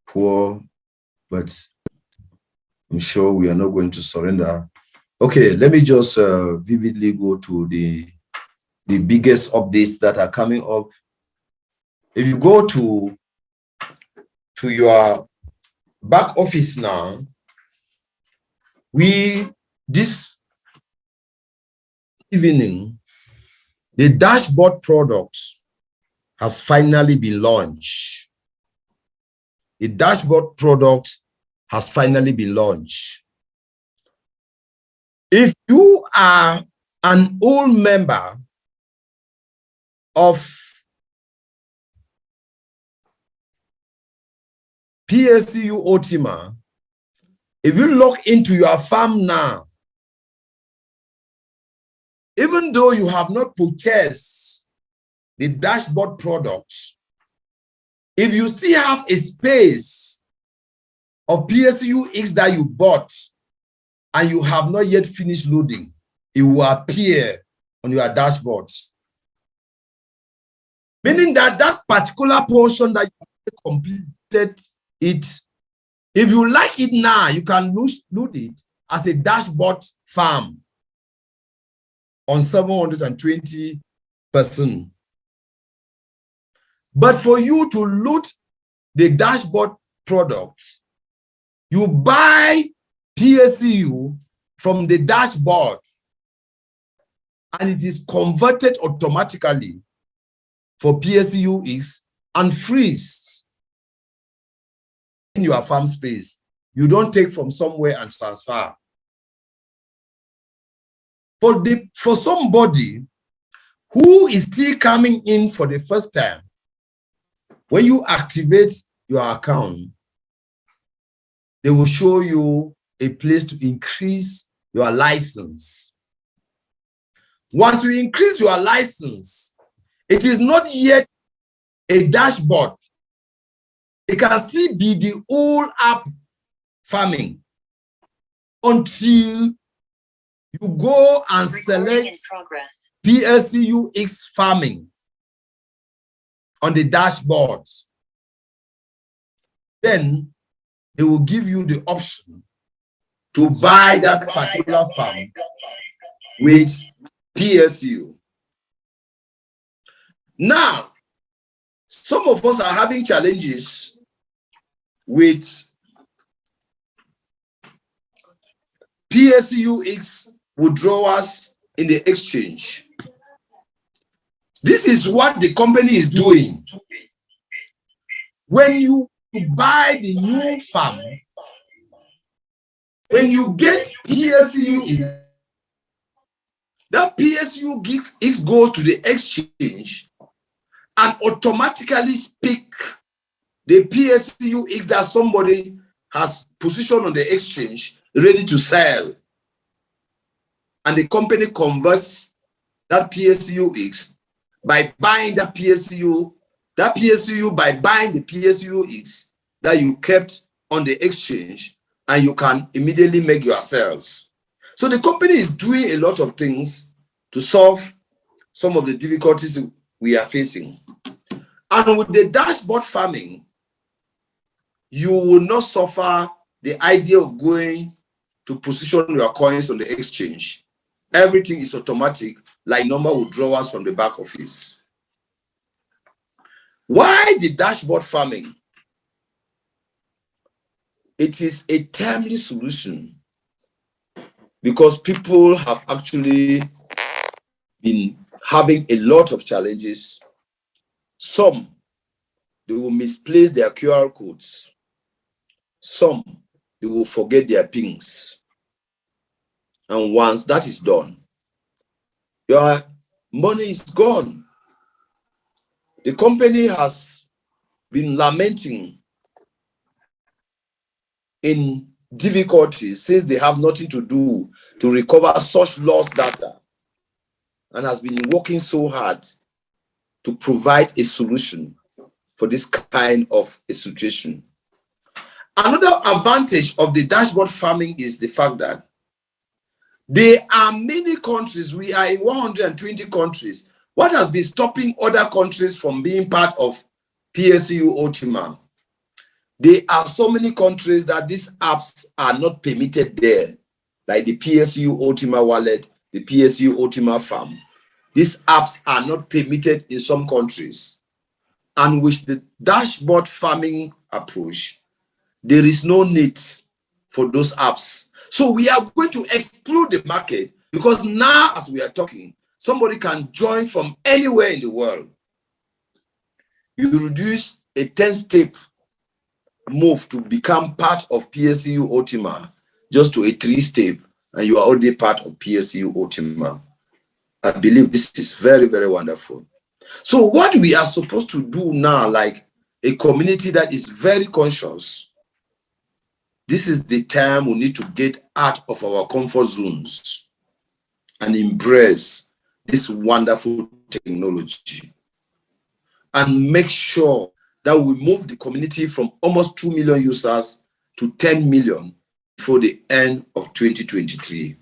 poor, but I'm sure we are not going to surrender. Okay, let me just vividly go to the biggest updates that are coming up. If you go to your back office now, this evening, the dashboard product has finally been launched. The dashboard product has finally been launched. If you are an old member of Plcu Ultima, if you log into your farm now, even though you have not purchased the dashboard products, if you still have a space of Plcu X that you bought and you have not yet finished loading, it will appear on your dashboard. Meaning that that particular portion that you completed it, if you like it now, you can load it as a dashboard farm on 720 person. But for you to load the dashboard products, you buy Plcu from the dashboard and it is converted automatically for Plcu X and freeze in your farm space. You don't take from somewhere and transfer. For somebody who is still coming in for the first time, when you activate your account, they will show you a place to increase your license. Once you increase your license, it is not yet a dashboard. It can still be the old app farming until you go and select Plcu X farming on the dashboard. Then they will give you the option to buy that particular farm with Plcu. Now, some of us are having challenges with Plcu X withdrawals in the exchange. This is what the company is doing. When you buy the new farm, when you get Plcu, that Plcu X goes to the exchange and automatically pick the Plcu X that somebody has positioned on the exchange ready to sell. And the company converts that Plcu X by buying that Plcu by buying the Plcu X that you kept on the exchange, and you can immediately make your sales. So the company is doing a lot of things to solve some of the difficulties we are facing. And with the dashboard farming, you will not suffer the idea of going to position your coins on the exchange. Everything is automatic, like normal withdrawals from the back office. Why the dashboard farming? It is a timely solution because people have actually been having a lot of challenges. Some, they will misplace their QR codes. Some, they will forget their pins. And once that is done, your money is gone. The company has been lamenting in difficulties since they have nothing to do to recover such lost data, and has been working so hard to provide a solution for this kind of a situation. Another advantage of the dashboard farming is the fact that there are many countries. We are in 120 countries. What has been stopping other countries from being part of PSU Ultima? There are so many countries that these apps are not permitted there, like the PSU Ultima wallet, the PSU Ultima farm. These apps are not permitted in some countries. And with the dashboard farming approach, there is no need for those apps. So we are going to explode the market, because now, as we are talking, somebody can join from anywhere in the world. You reduce a 10-step move to become part of PSU Ultima just to a 3-step, and you are already part of PSU Ultima. I believe this is very, very wonderful. So what we are supposed to do now, like a community that is very conscious, this is the time we need to get out of our comfort zones and embrace this wonderful technology, and make sure that we move the community from almost 2 million users to 10 million before the end of 2023.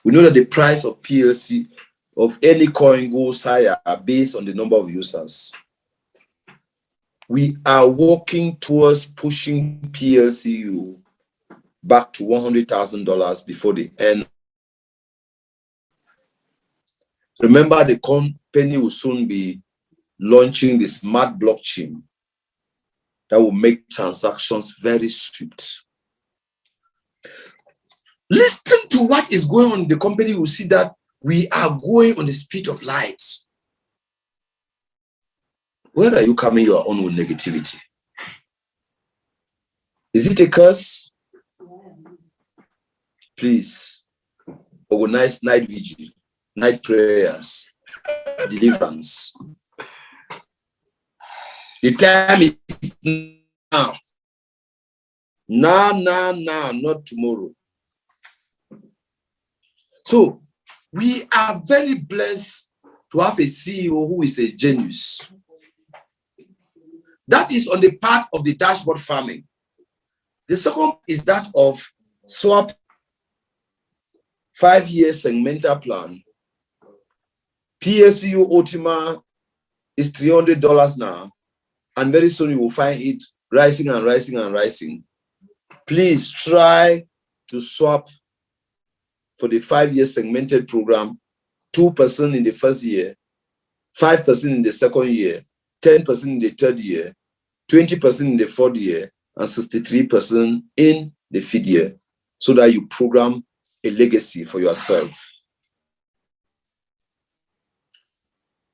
We know that the price of PLC of any coin goes higher based on the number of users. We are working towards pushing PLCU back to $100,000 before the end. Remember, the company will soon be launching the smart blockchain that will make transactions very swift. Listen to what is going on in the company. You will see that we are going on the speed of light. Where are you coming your own with negativity? Is it a curse? Please organize night vigil, night prayers, deliverance. The time is now. Now, not tomorrow. So we are very blessed to have a CEO who is a genius. That is on the part of the dashboard farming. The second is that of swap 5-year segmental plan. PSU Ultima is $300 now, and very soon you will find it rising and rising and rising. Please try to swap for the 5-year segmented program, 2% in the first year, 5% in the second year, 10% in the third year, 20% in the fourth year, and 63% in the fifth year, so that you program a legacy for yourself.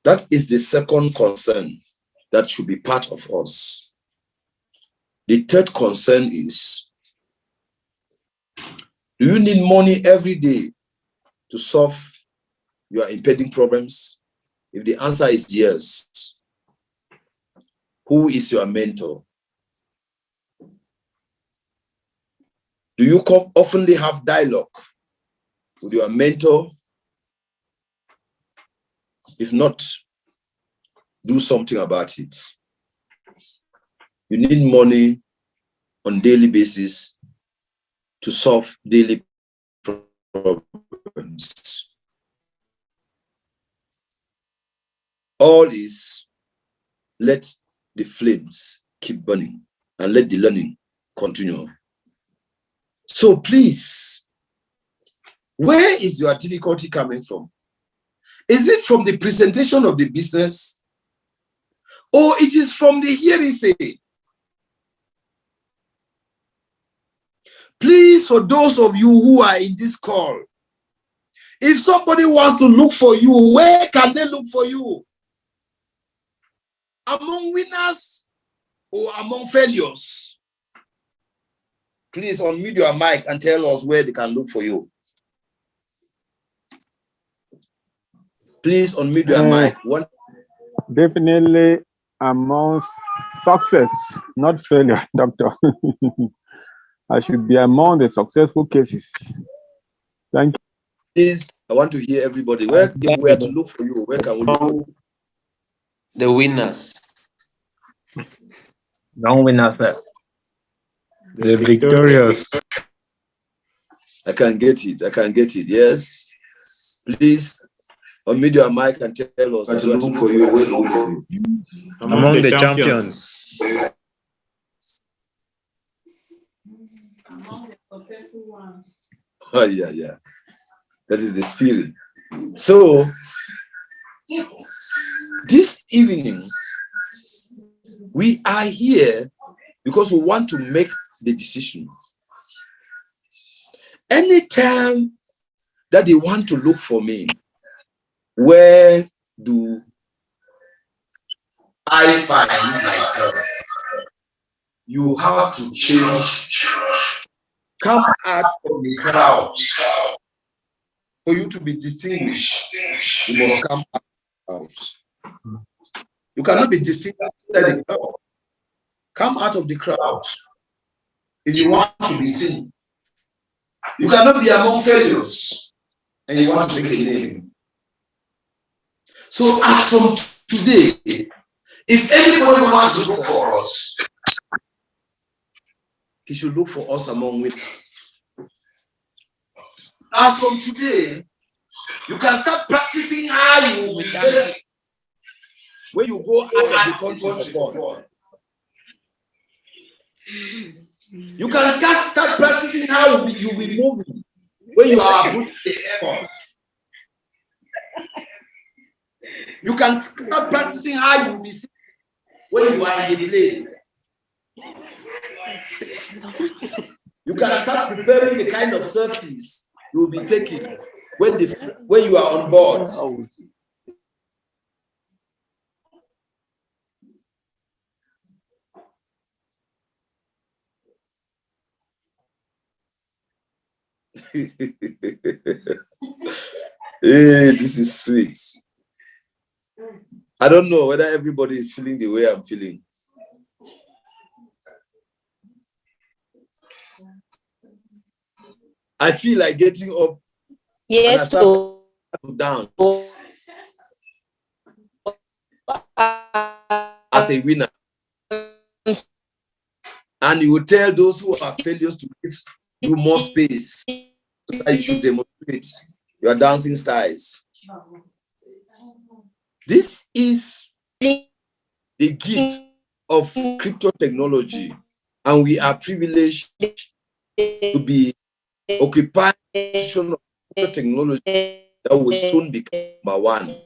That is the second concern that should be part of us. The third concern is, do you need money every day to solve your impending problems? If the answer is yes, who is your mentor? Do you often have dialogue with your mentor? If not, do something about it. You need money on a daily basis to solve daily problems. All is, let the flames keep burning and let the learning continue. So please, where is your difficulty coming from? Is it from the presentation of the business, or it is from the hearsay? Please, for those of you who are in this call, if somebody wants to look for you, where can they look for you? Among winners or among failures? Please unmute your mic and tell us where they can look for you. Please unmute your mic. One. Definitely among success, not failure, doctor. I should be among the successful cases. Thank you. Please, I want to hear everybody. Where, if we are to look for you, where can we look for you? The winners. Don't win us, sir. The victorious. I can get it. I can get it. Yes. Please unmute your mic and tell us. Where to look for you. Among the champions. Among the successful ones. Oh, yeah, yeah. That is the spirit. So, this evening, we are here because we want to make the decision. Anytime that they want to look for me, where do I find myself? You have to change. Come out from the crowd. For you to be distinguished, you must come out. You cannot be distinguished inside the crowd. Come out of the crowd if you want to be seen. You cannot be among failures and you want to make a name. So as from today, if anybody wants to look for us, he should look for us among winners. As from today, you can start practicing how you will be dancing when you go out of the country for fun. You can start practicing how you will be moving when you are approaching the airport. You can start practicing how you will be seen when you are in the plane. You can start preparing the kind of selfies you will be taking when you are on board. Hey, this is sweet. I don't know whether everybody is feeling the way I'm feeling. I feel like getting up. Yes, and I start to dance as a winner. And you will tell those who are failures to give you more space so that you should demonstrate your dancing styles. This is the gift of crypto technology, and we are privileged to be occupying the position of crypto technology that will soon become number one.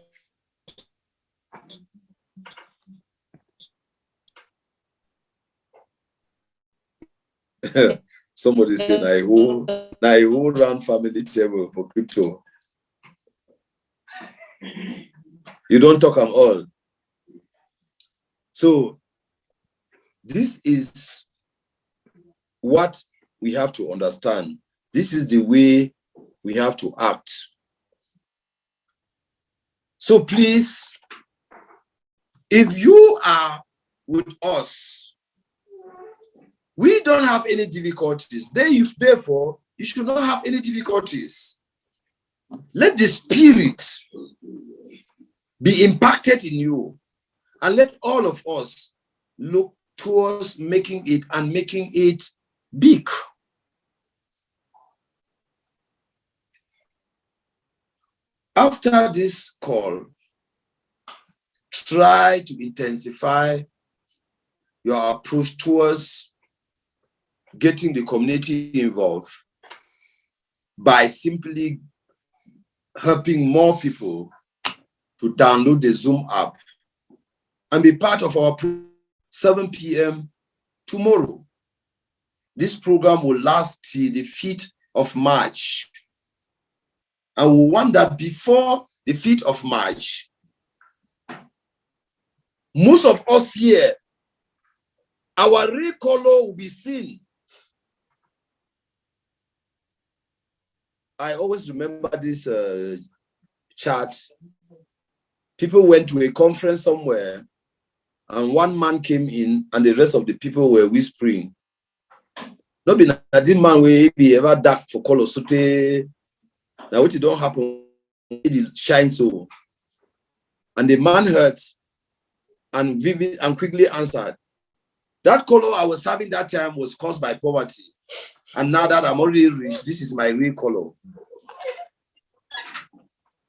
Somebody said, I whole round family table for crypto. You don't talk them all. So this is what we have to understand. This is the way we have to act. So please, if you are with us, we don't have any difficulties. Therefore, you should not have any difficulties. Let the spirit be impacted in you, and let all of us look towards making it big. After this call, try to intensify your approach towards getting the community involved by simply helping more people to download the Zoom app and be part of our 7 p.m. tomorrow. This program will last till the 5th of March. And we want that before the 5th of March, most of us here, our real color will be seen. I always remember this chart People went to a conference somewhere, and one man came in, and the rest of the people were whispering. No be that man will be ever dark for color. So now what it don't happen, it shines so. And the man heard and vivid and quickly answered, that color I was having that time was caused by poverty. And now that I'm already rich, this is my real color.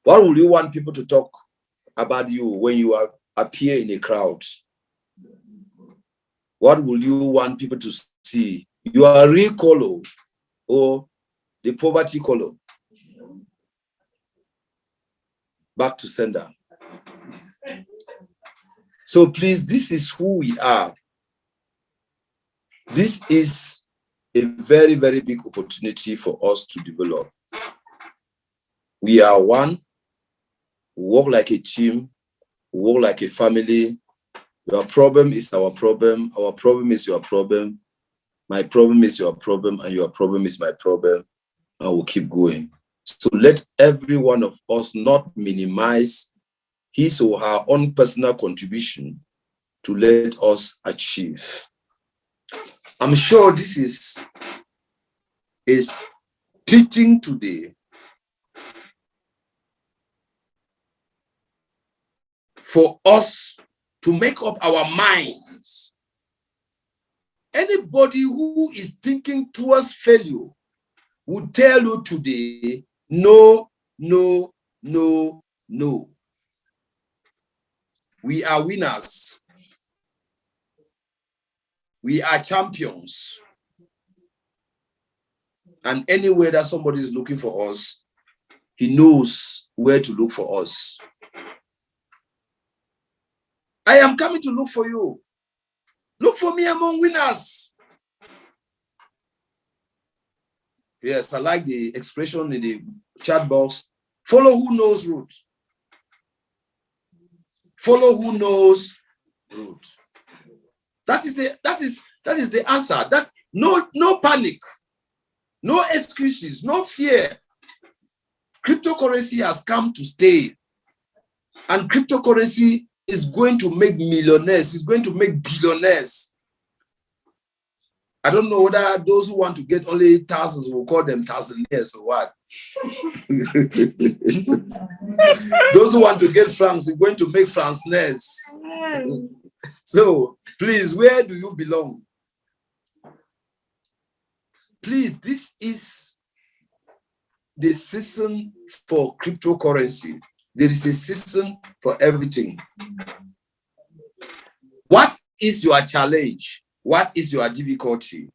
What would you want people to talk about you when you appear in a crowd? What will you want people to see? Your real color or the poverty color? Back to sender. So please, this is who we are. This is a very, very big opportunity for us to develop. We are one. We work like a team. We work like a family. Your problem is our problem. Our problem is your problem. My problem is your problem, and your problem is my problem. And we'll keep going. So let every one of us not minimize his or her own personal contribution to let us achieve. I'm sure this is a teaching today for us to make up our minds. Anybody who is thinking towards failure will tell you today, no, no, no, no. We are winners. We are champions. And anywhere that somebody is looking for us, he knows where to look for us. I am coming to look for you. Look for me among winners. Yes, I like the expression in the chat box. Follow who knows route. Follow who knows route. That is the answer. That no panic, no excuses, no fear. Cryptocurrency has come to stay, and cryptocurrency is going to make millionaires. It's going to make billionaires. I don't know whether those who want to get only thousands will call them thousandaires or what. Those who want to get francs are going to make francaires. So, please, where do you belong? Please, this is the season for cryptocurrency. There is a season for everything. What is your challenge? What is your difficulty?